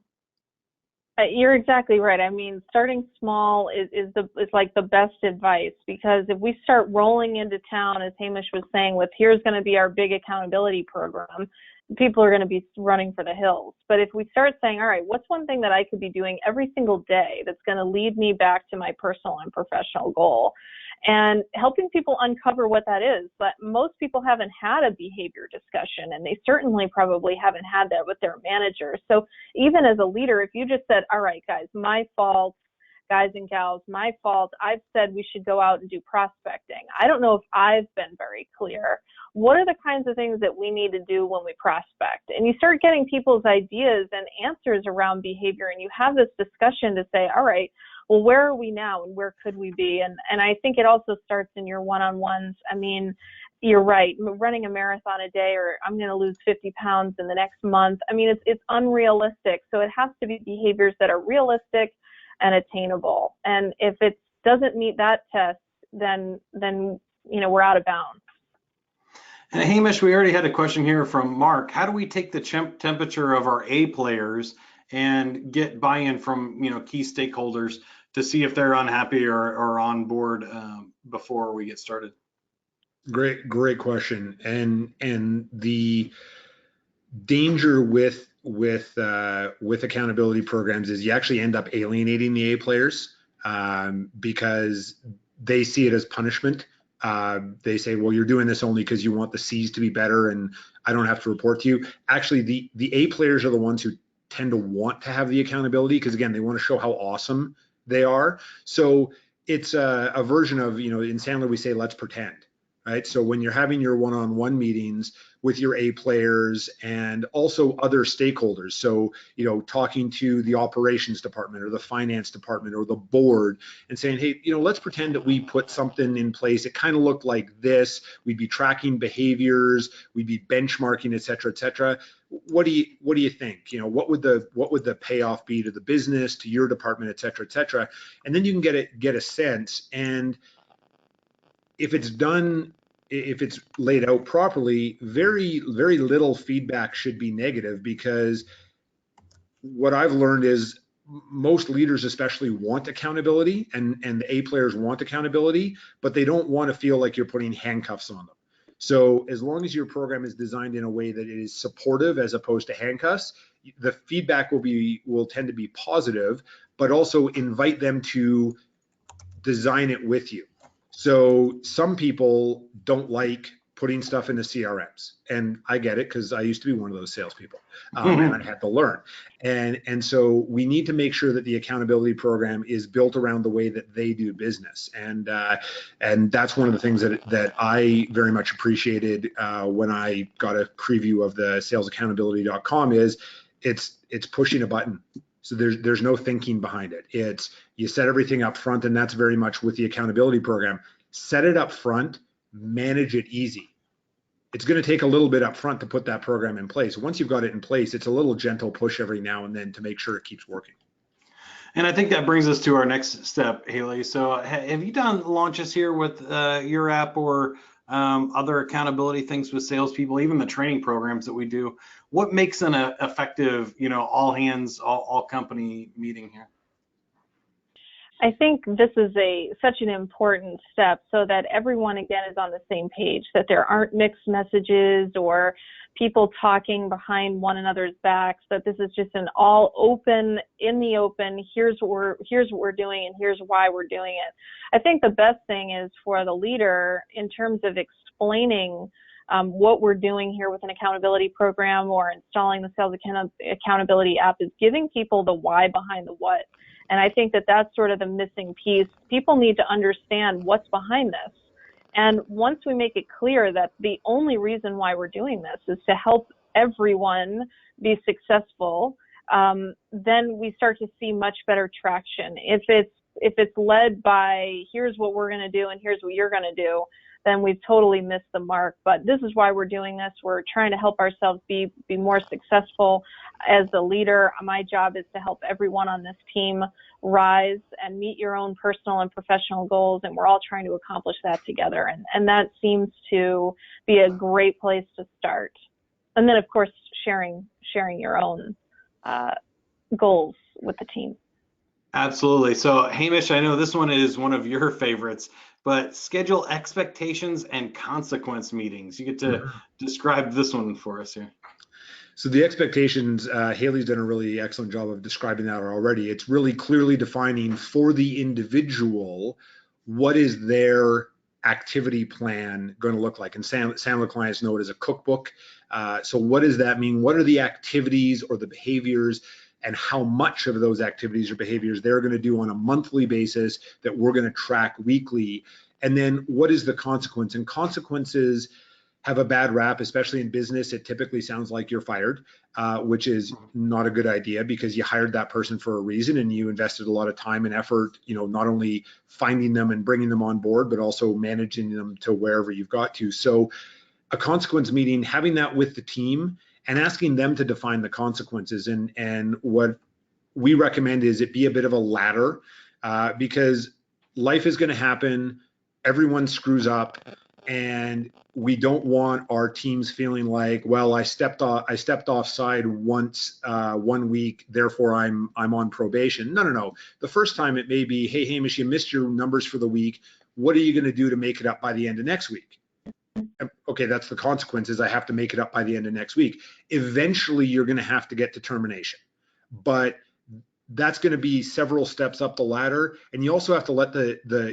You're exactly right. I mean, starting small is like the best advice, because if we start rolling into town, as Hamish was saying, with here's going to be our big accountability program, people are going to be running for the hills. But if we start saying, all right, what's one thing that I could be doing every single day that's going to lead me back to my personal and professional goal, and helping people uncover what that is. But most people haven't had a behavior discussion, and they certainly probably haven't had that with their manager. So even as a leader, if you just said, all right, guys, my fault, guys and gals, my fault, I've said we should go out and do prospecting. I don't know if I've been very clear. What are the kinds of things that we need to do when we prospect? And you start getting people's ideas and answers around behavior, and you have this discussion to say, all right, well, where are we now and where could we be? And I think it also starts in your one-on-ones. I mean, you're right, running a marathon a day, or I'm going to lose 50 pounds in the next month. I mean, it's unrealistic. So it has to be behaviors that are realistic and attainable. And if it doesn't meet that test, then we're out of bounds. And Hamish, we already had a question here from Mark. How do we take the temperature of our A players and get buy-in from key stakeholders to see if they're unhappy or on board before we get started? Great question. And the danger with accountability programs is you actually end up alienating the A players, because they see it as punishment. They say, well, you're doing this only because you want the C's to be better and I don't have to report to you. Actually, the A players are the ones who tend to want to have the accountability, because again, they want to show how awesome they are. So it's a version of, in Sandler, we say, let's pretend, right? So when you're having your one-on-one meetings with your A players and also other stakeholders, so, talking to the operations department or the finance department or the board and saying, hey, let's pretend that we put something in place. It kind of looked like this. We'd be tracking behaviors, we'd be benchmarking, et cetera, et cetera. What do you think? What would the payoff be to the business, to your department, et cetera, et cetera? And then you can get a sense. And if it's laid out properly, very, very little feedback should be negative, because what I've learned is most leaders especially want accountability, and the A players want accountability, but they don't want to feel like you're putting handcuffs on them. So as long as your program is designed in a way that it is supportive as opposed to handcuffs, the feedback will tend to be positive, but also invite them to design it with you. So some people don't like putting stuff into CRMs. And I get it because I used to be one of those salespeople, and I had to learn. And so we need to make sure that the accountability program is built around the way that they do business. And that's one of the things that I very much appreciated when I got a preview of the salesaccountability.com is it's pushing a button. So there's no thinking behind it. It's you set everything up front, and that's very much with the accountability program. Set it up front, manage it easy. It's going to take a little bit up front to put that program in place. Once you've got it in place, it's a little gentle push every now and then to make sure it keeps working. And I think that brings us to our next step, Haley. So have you done launches here with your app or other accountability things with salespeople, even the training programs that we do? What makes an effective, all hands, all company meeting here? I think this is such an important step so that everyone, again, is on the same page, that there aren't mixed messages or people talking behind one another's backs, that this is just an all open, in the open, here's what we're doing and here's why we're doing it. I think the best thing is for the leader in terms of explaining what we're doing here with an accountability program or installing the sales accountability app is giving people the why behind the what. And I think that that's sort of the missing piece. People need to understand what's behind this. And once we make it clear that the only reason why we're doing this is to help everyone be successful, then we start to see much better traction. If it's led by here's what we're going to do and here's what you're going to do, then we've totally missed the mark. But this is why we're doing this. We're trying to help ourselves be more successful. As the leader, my job is to help everyone on this team rise and meet your own personal and professional goals, and we're all trying to accomplish that together. And that seems to be a great place to start. And then, of course, sharing your own goals with the team. Absolutely. So, Hamish, I know this one is one of your favorites, but schedule expectations and consequence meetings. You get to describe this one for us here. So the expectations, Haley's done a really excellent job of describing that already. It's really clearly defining for the individual what is their activity plan going to look like. And Sandler clients know it as a cookbook. So what does that mean? What are the activities or the behaviors, and how much of those activities or behaviors they're going to do on a monthly basis that we're going to track weekly? And then what is the consequence? And consequences have a bad rap, especially in business. It typically sounds like you're fired, which is not a good idea because you hired that person for a reason and you invested a lot of time and effort, not only finding them and bringing them on board, but also managing them to wherever you've got to. So a consequence meeting, having that with the team and asking them to define the consequences. And what we recommend is it be a bit of a ladder because life is going to happen. Everyone screws up. And we don't want our teams feeling like, well, I stepped offside once 1 week, therefore I'm on probation. No. The first time it may be, hey, Hamish, you missed your numbers for the week. What are you going to do to make it up by the end of next week? Okay, that's the consequences. I have to make it up by the end of next week. Eventually, you're going to have to get to termination, but that's going to be several steps up the ladder, and you also have to let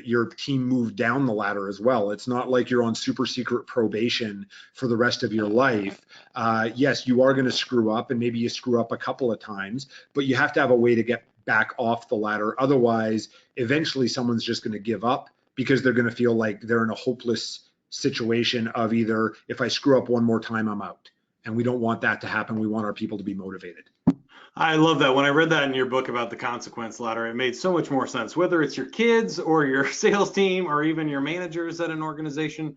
your team move down the ladder as well. It's not like you're on super secret probation for the rest of your life. Yes, you are going to screw up, and maybe you screw up a couple of times, but you have to have a way to get back off the ladder. Otherwise, eventually someone's just going to give up because they're going to feel like they're in a hopeless situation of either, if I screw up one more time, I'm out. And we don't want that to happen. We want our people to be motivated. I love that. When I read that in your book about the consequence ladder, it made so much more sense. Whether it's your kids or your sales team or even your managers at an organization,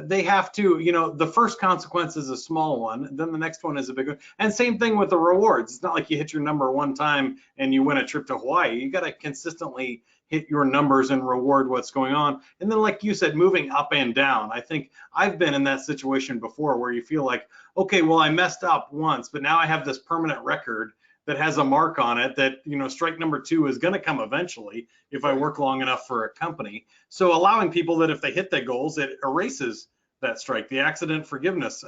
they have to, the first consequence is a small one, then the next one is a big one. And same thing with the rewards. It's not like you hit your number one time and you win a trip to Hawaii. You got to consistently hit your numbers and reward what's going on. And then, like you said, moving up and down. I think I've been in that situation before where you feel like, okay, well, I messed up once, but now I have this permanent record that has a mark on it that, strike number 2 is going to come eventually if I work long enough for a company. So allowing people that if they hit their goals, it erases that strike, the accident forgiveness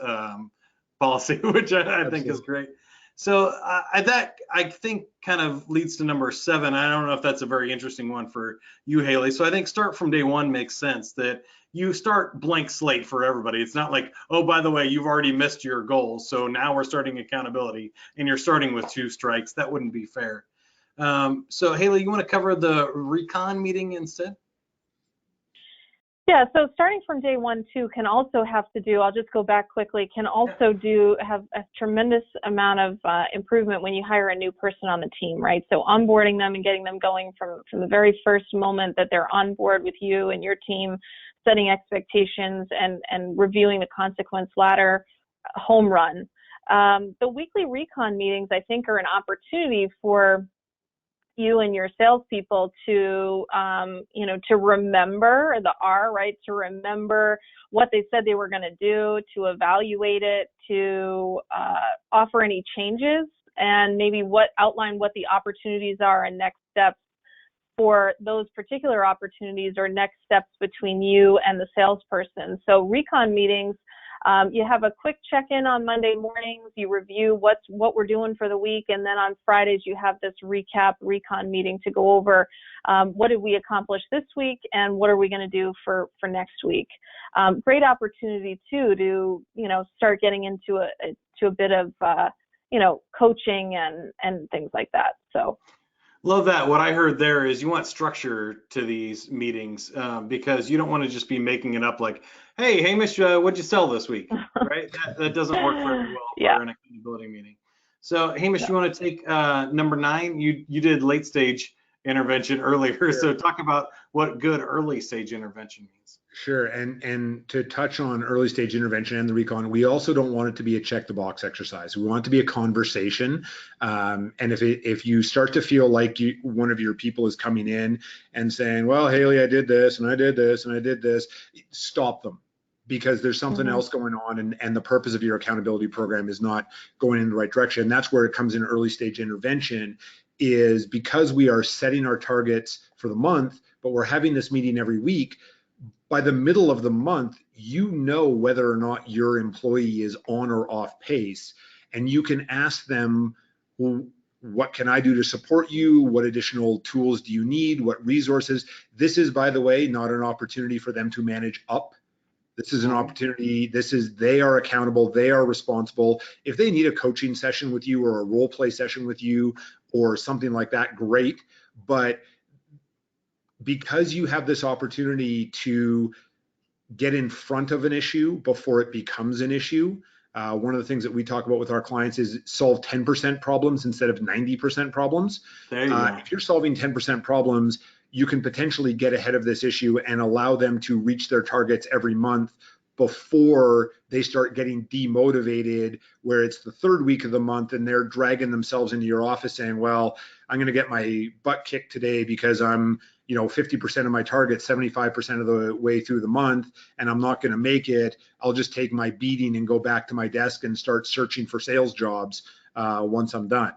policy, which I think is great. So that I think kind of leads to number 7. I don't know if that's a very interesting one for you, Haley. So I think start from day one makes sense, that you start blank slate for everybody. It's not like, oh, by the way, you've already missed your goals, so now we're starting accountability and you're starting with 2 strikes. That wouldn't be fair. So Haley, you want to cover the recon meeting instead? Yeah, so starting from day 1 too can also have to do, I'll just go back quickly, can also have a tremendous amount of improvement when you hire a new person on the team, right? So onboarding them and getting them going from the very first moment that they're on board with you and your team, setting expectations and reviewing the consequence ladder, home run. The weekly recon meetings, I think, are an opportunity for you and your salespeople to, to remember the R, right? To remember what they said they were going to do, to evaluate it, to offer any changes, and maybe outline what the opportunities are and next steps for those particular opportunities, or next steps between you and the salesperson. So recon meetings, you have a quick check-in on Monday mornings, you review what we're doing for the week, and then on Fridays you have this recon meeting to go over what did we accomplish this week and what are we going to do for next week. Great opportunity too to start getting into a bit of coaching and things like that. So. Love that. What I heard there is you want structure to these meetings, because you don't want to just be making it up like, hey, Hamish, what'd you sell this week? Right? That doesn't work very well for an accountability meeting. So Hamish, you want to take number 9? You did late stage intervention earlier. Sure. So talk about what good early stage intervention means. Sure, and to touch on early stage intervention and the recon, we also don't want it to be a check the box exercise. We want it to be a conversation. And if you start to feel like one of your people is coming in and saying, well, Haley, I did this and I did this and I did this, stop them, because there's something else going on, and the purpose of your accountability program is not going in the right direction. And that's where it comes in early stage intervention, is because we are setting our targets for the month, but we're having this meeting every week. By the middle of the month, you know whether or not your employee is on or off pace, and you can ask them, well, what can I do to support you? What additional tools do you need? What resources? This is, by the way, not an opportunity for them to manage up. This is an opportunity. They are accountable. They are responsible. If they need a coaching session with you or a role play session with you or something like that, great. But because you have this opportunity to get in front of an issue before it becomes an issue, one of the things that we talk about with our clients is solve 10% problems instead of 90% problems. If you're solving 10% problems, you can potentially get ahead of this issue and allow them to reach their targets every month before they start getting demotivated, where it's the 3rd week of the month and they're dragging themselves into your office saying, well, I'm going to get my butt kicked today because I'm 50% of my target 75% of the way through the month, and I'm not going to make it. I'll just take my beating and go back to my desk and start searching for sales jobs once I'm done.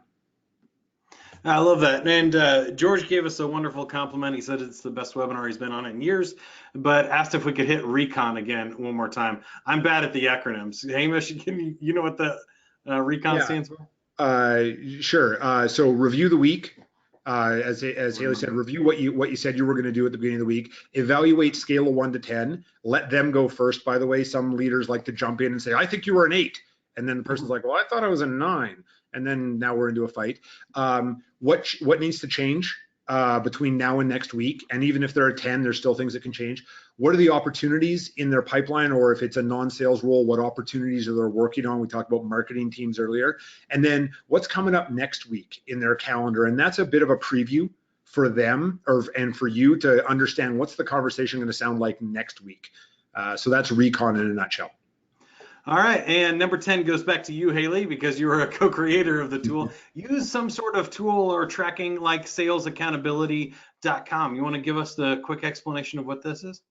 I love that. And George gave us a wonderful compliment. He said it's the best webinar he's been on in years, but asked if we could hit recon again one more time. I'm bad at the acronyms. Hamish, you know what the recon stands for? Sure. So review the week. As Haley said, review what you said you were going to do at the beginning of the week. Evaluate scale of 1 to 10. Let them go first. By the way, some leaders like to jump in and say, I think you were an 8. And then the person's like, well, I thought I was a 9. And then now we're into a fight. What needs to change between now and next week? And even if there are 10, there's still things that can change. What are the opportunities in their pipeline? Or if it's a non-sales role, what opportunities are they working on? We talked about marketing teams earlier. And then what's coming up next week in their calendar? And that's a bit of a preview for them and for you to understand what's the conversation going to sound like next week. So that's recon in a nutshell. All right, and number 10 goes back to you, Haley, because you were a co-creator of the tool. Use some sort of tool or tracking like salesaccountability.com. You want to give us the quick explanation of what this is?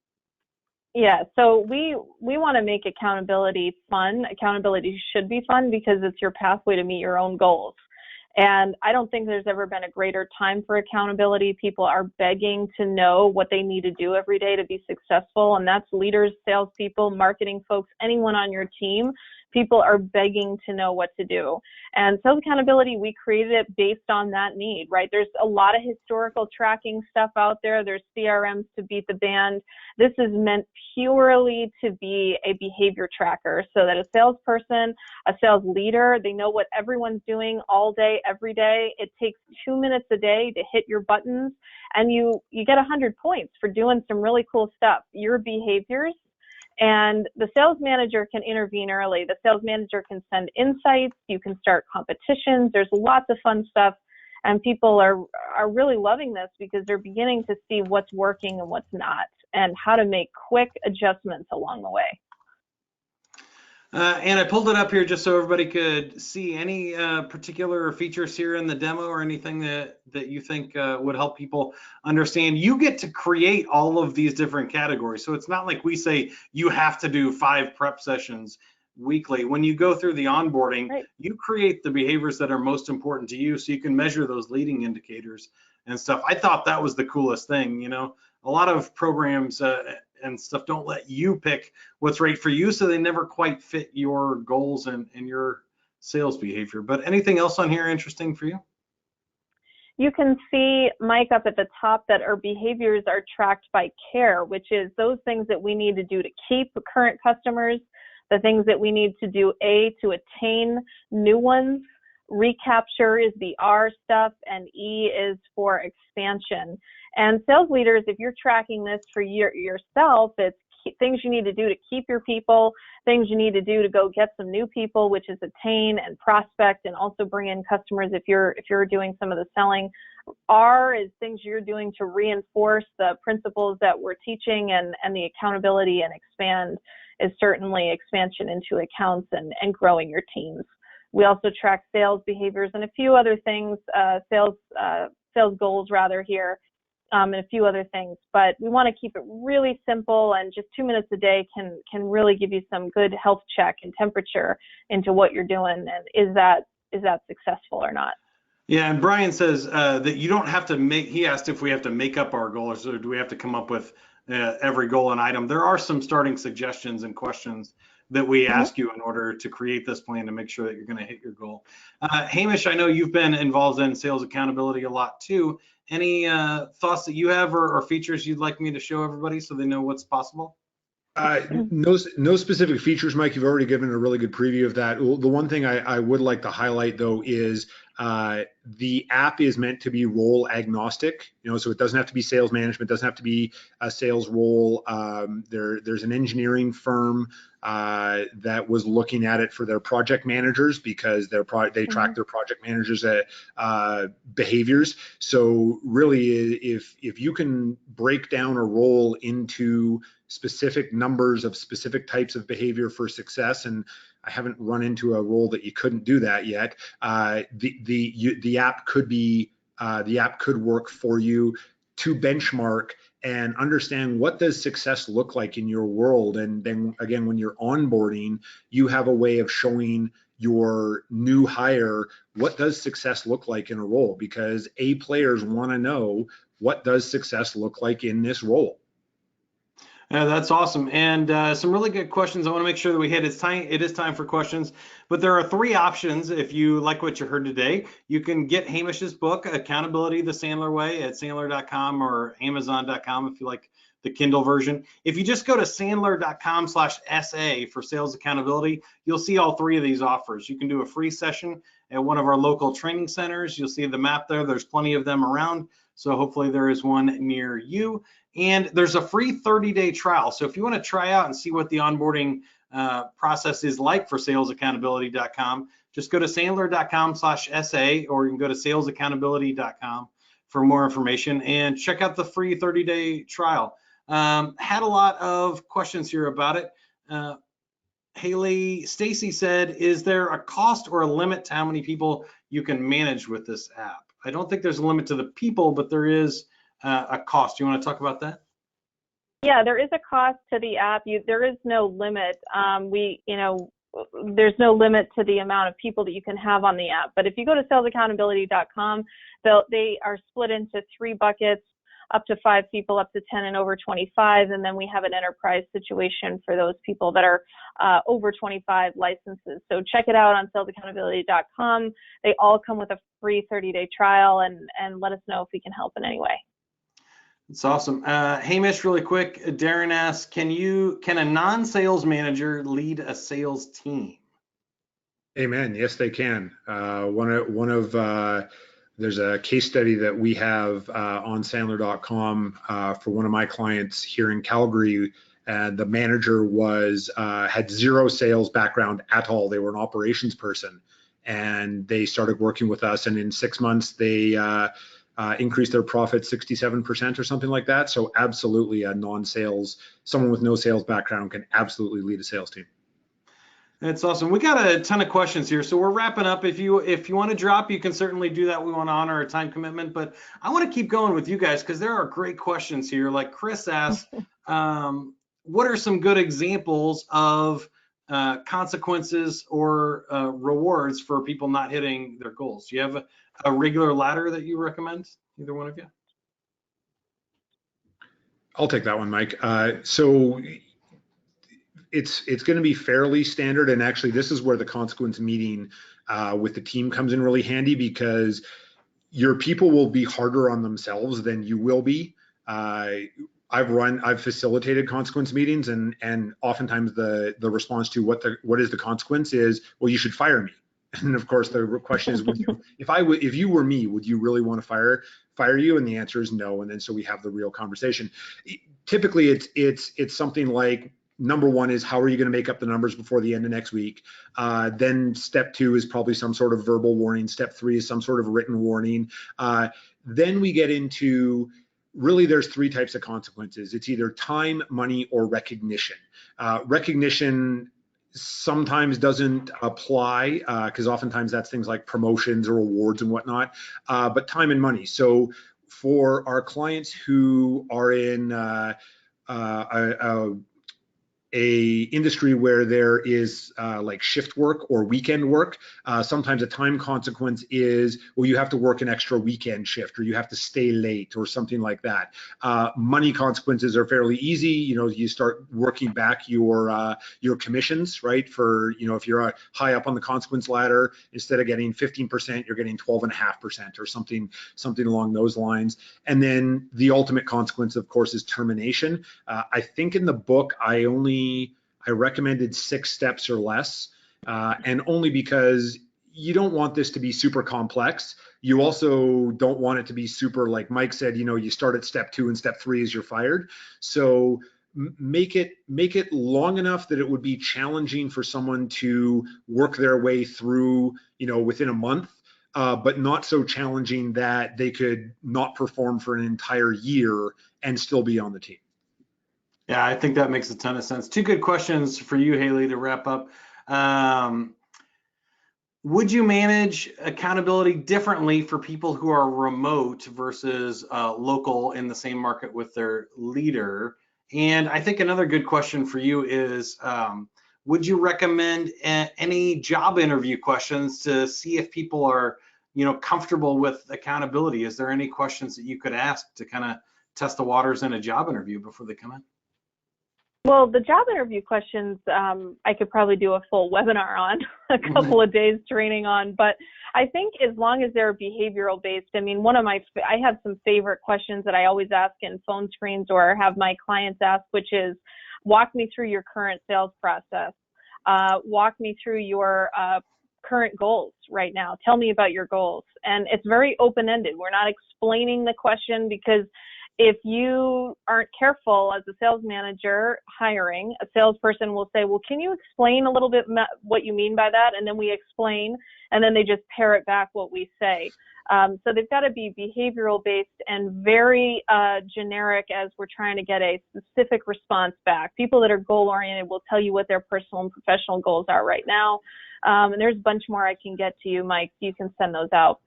Yeah, so we want to make accountability fun. Accountability should be fun because it's your pathway to meet your own goals. And I don't think there's ever been a greater time for accountability. People are begging to know what they need to do every day to be successful. And that's leaders, salespeople, marketing folks, anyone on your team People are begging to know what to do. And Sales Accountability, we created it based on that need, right? There's a lot of historical tracking stuff out there. There's CRMs to beat the band. This is meant purely to be a behavior tracker so that a salesperson, a sales leader, they know what everyone's doing all day, every day. It takes 2 minutes a day to hit your buttons, and you get 100 points for doing some really cool stuff. Your behaviors. And the sales manager can intervene early. The sales manager can send insights. You can start competitions. There's lots of fun stuff. And people are really loving this because they're beginning to see what's working and what's not, and how to make quick adjustments along the way. And I pulled it up here just so everybody could see any particular features here in the demo or anything that you think would help people understand. You get to create all of these different categories. So it's not like we say you have to do 5 prep sessions weekly. When you go through the onboarding, right, you create the behaviors that are most important to you so you can measure those leading indicators and stuff. I thought that was the coolest thing. You know, a lot of programs and stuff don't let you pick what's right for you, so they never quite fit your goals and your sales behavior. But anything else on here interesting for you? You can see, Mike, up at the top that our behaviors are tracked by care, which is those things that we need to do to keep current customers, the things that we need to do, to attain new ones. Recapture is the R stuff, and E is for expansion. And sales leaders, if you're tracking this for yourself, it's things you need to do to keep your people, things you need to do to go get some new people, which is attain and prospect, and also bring in customers if you're doing some of the selling. R is things you're doing to reinforce the principles that we're teaching, and the accountability and expand is certainly expansion into accounts and growing your teams. We also track sales behaviors and a few other things, sales goals rather here, and a few other things. But we want to keep it really simple, and just 2 minutes a day can really give you some good health check and temperature into what you're doing, and is that successful or not. Yeah, and Brian says that you don't have to make. He asked if we have to make up our goals, or do we have to come up with every goal and item. There are some starting suggestions and questions that we ask you in order to create this plan to make sure that you're going to hit your goal. Hamish, I know you've been involved in sales accountability a lot too. Any thoughts that you have or features you'd like me to show everybody so they know what's possible? No specific features, Mike. You've already given a really good preview of that. The one thing I would like to highlight, though, is the app is meant to be role agnostic. You know, so it doesn't have to be sales management, doesn't have to be a sales role. There's an engineering firm that was looking at it for their project managers because they track their project managers' behaviors. So really, if you can break down a role into specific numbers of specific types of behavior for success, and I haven't run into a role that you couldn't do that yet. The app could work for you to benchmark and understand what does success look like in your world. And then again, when you're onboarding, you have a way of showing your new hire what does success look like in a role, because players want to know what does success look like in this role. That's awesome, and some really good questions. I want to make sure that we hit. It is time for questions, but there are 3 options. If you like what you heard today, you can get Hamish's book, Accountability the Sandler Way, at Sandler.com or Amazon.com if you like the Kindle version. If you just go to Sandler.com/SA for sales accountability, you'll see all 3 of these offers. You can do a free session at one of our local training centers. You'll see the map there. There's plenty of them around, so hopefully there is one near you. And there's a free 30-day trial. So if you want to try out and see what the onboarding process is like for salesaccountability.com, just go to Sandler.com/SA, or you can go to salesaccountability.com for more information and check out the free 30-day trial. Had a lot of questions here about it. Haley, Stacy said, is there a cost or a limit to how many people you can manage with this app? I don't think there's a limit to the people, but there is a cost. Do you want to talk about that? Yeah, there is a cost to the app. There is no limit. There's no limit to the amount of people that you can have on the app. But if you go to salesaccountability.com, they are split into 3 buckets. up to 5 people, up to 10, and over 25. And then we have an enterprise situation for those people that are over 25 licenses. So check it out on salesaccountability.com. They all come with a free 30-day trial, and let us know if we can help in any way. It's awesome. Hamish, really quick, Darren asks, can a non-sales manager lead a sales team? Amen. Yes, they can. There's a case study that we have on Sandler.com for one of my clients here in Calgary. And the manager had zero sales background at all. They were an operations person, and they started working with us. And in 6 months, they increased their profit 67% or something like that. So absolutely, someone with no sales background can absolutely lead a sales team. That's awesome. We got a ton of questions here, so we're wrapping up. If you want to drop, you can certainly do that. We want to honor our time commitment, but I want to keep going with you guys because there are great questions here. Like Chris asked, what are some good examples of consequences or rewards for people not hitting their goals? Do you have a regular ladder that you recommend, either one of you? I'll take that one, Mike. So it's going to be fairly standard, and actually this is where the consequence meeting with the team comes in really handy, because your people will be harder on themselves than you will be. I've facilitated consequence meetings, and oftentimes the response to what is the consequence is, well, you should fire me. And of course the question is, if you were me, would you really want to fire you? And the answer is no. And then so we have the real conversation. Typically it's something like, number one is, how are you going to make up the numbers before the end of next week? Then step 2 is probably some sort of verbal warning. Step 3 is some sort of written warning. Then we get into, really there's 3 types of consequences. It's either time, money, or recognition. Recognition sometimes doesn't apply because oftentimes that's things like promotions or awards and whatnot, but time and money. So for our clients who are in a industry where there is like shift work or weekend work, sometimes a time consequence is, well, you have to work an extra weekend shift, or you have to stay late, or something like that. Money consequences are fairly easy. You start working back your commissions, right? For, if you're high up on the consequence ladder, instead of getting 15%, you're getting 12.5% or something along those lines. And then the ultimate consequence, of course, is termination. I think in the book, I recommended 6 steps or less, and only because you don't want this to be super complex. You also don't want it to be super, like Mike said, you start at step 2 and step 3 is you're fired. So make it long enough that it would be challenging for someone to work their way through, within a month, but not so challenging that they could not perform for an entire year and still be on the team. Yeah, I think that makes a ton of sense. 2 good questions for you, Haley, to wrap up. Would you manage accountability differently for people who are remote versus local in the same market with their leader? And I think another good question for you is, would you recommend any job interview questions to see if people are, comfortable with accountability? Is there any questions that you could ask to kind of test the waters in a job interview before they come in? Well, the job interview questions, I could probably do a full webinar on, a couple of days training on, but I think as long as they're behavioral based, I mean, I have some favorite questions that I always ask in phone screens or have my clients ask, which is, walk me through your current sales process. Walk me through your current goals right now. Tell me about your goals. And it's very open-ended. We're not explaining the question, because if you aren't careful as a sales manager hiring, a salesperson will say, well, can you explain a little bit what you mean by that? And then we explain, and then they just parrot back what we say. So they've got to be behavioral based and very generic as we're trying to get a specific response back. People that are goal oriented will tell you what their personal and professional goals are right now. And there's a bunch more I can get to you, Mike. You can send those out.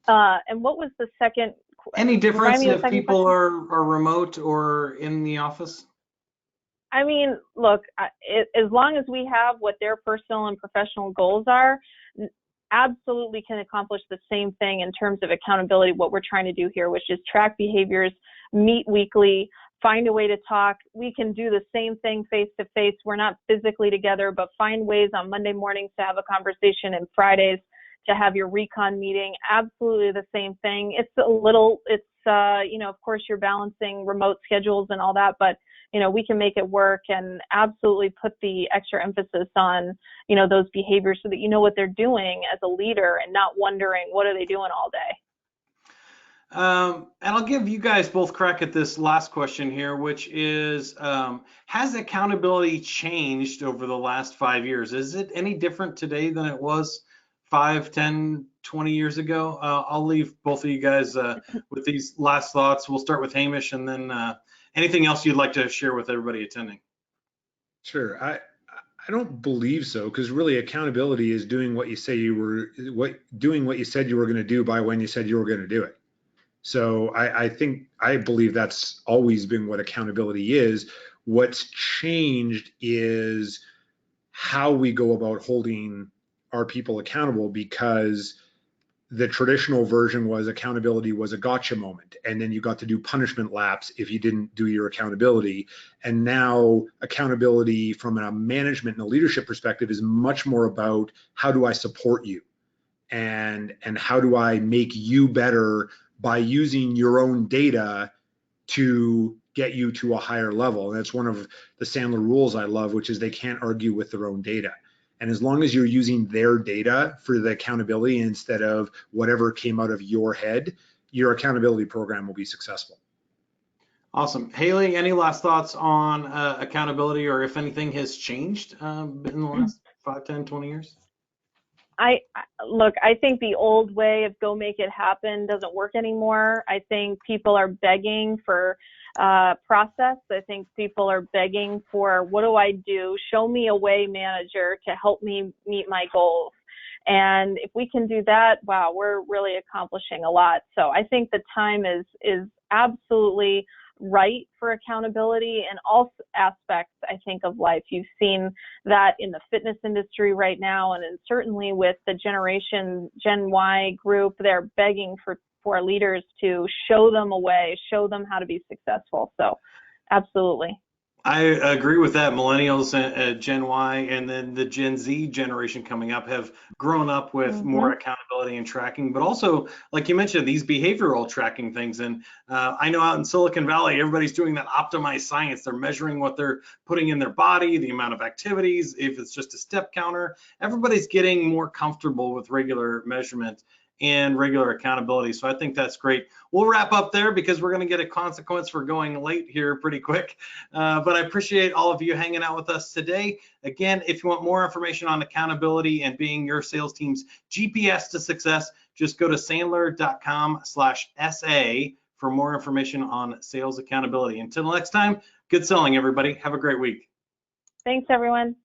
And what was the second? Any difference if people are remote or in the office? I mean, look, as long as we have what their personal and professional goals are, absolutely can accomplish the same thing in terms of accountability, what we're trying to do here, which is track behaviors, meet weekly, find a way to talk. We can do the same thing face to face. We're not physically together, but find ways on Monday mornings to have a conversation and Fridays to have your recon meeting. Absolutely the same thing. It's of course you're balancing remote schedules and all that, but we can make it work and absolutely put the extra emphasis on, those behaviors so that you know what they're doing as a leader and not wondering what are they doing all day. And I'll give you guys both crack at this last question here, which is, has accountability changed over the last 5 years? Is it any different today than it was 5, 10, 20 years ago? I'll leave both of you guys with these last thoughts. We'll start with Hamish, and then anything else you'd like to share with everybody attending? Sure. I don't believe so, because really accountability is doing what you say doing what you said you were going to do by when you said you were going to do it. So I believe that's always been what accountability is. What's changed is how we go about holding our people accountable, because the traditional version was accountability was a gotcha moment, and then you got to do punishment laps if you didn't do your accountability. And now accountability from a management and a leadership perspective is much more about how do I support you, and how do I make you better by using your own data to get you to a higher level. And that's one of the Sandler rules I love, which is they can't argue with their own data. And as long as you're using their data for the accountability instead of whatever came out of your head, your accountability program will be successful. Awesome. Haley, any last thoughts on accountability, or if anything has changed in the last 5, 10, 20 years? I think the old way of go make it happen doesn't work anymore. I think people are begging for process. I think people are begging for, what do I do? Show me a way, manager, to help me meet my goals. And if we can do that, wow, we're really accomplishing a lot. So I think the time is absolutely right for accountability in all aspects, I think, of life. You've seen that in the fitness industry right now, and certainly with the Gen Y group, they're begging for leaders to show them a way, show them how to be successful. So absolutely. I agree with that. Millennials, Gen Y, and then the Gen Z generation coming up have grown up with more accountability and tracking, but also, like you mentioned, these behavioral tracking things. And I know out in Silicon Valley, everybody's doing that optimized science. They're measuring what they're putting in their body, the amount of activities, if it's just a step counter. Everybody's getting more comfortable with regular measurement and regular accountability. So I think that's great. We'll wrap up there because we're going to get a consequence for going late here pretty quick. But I appreciate all of you hanging out with us today. Again, if you want more information on accountability and being your sales team's GPS to success, just go to sandler.com/SA for more information on sales accountability. Until next time, good selling, everybody. Have a great week. Thanks, everyone.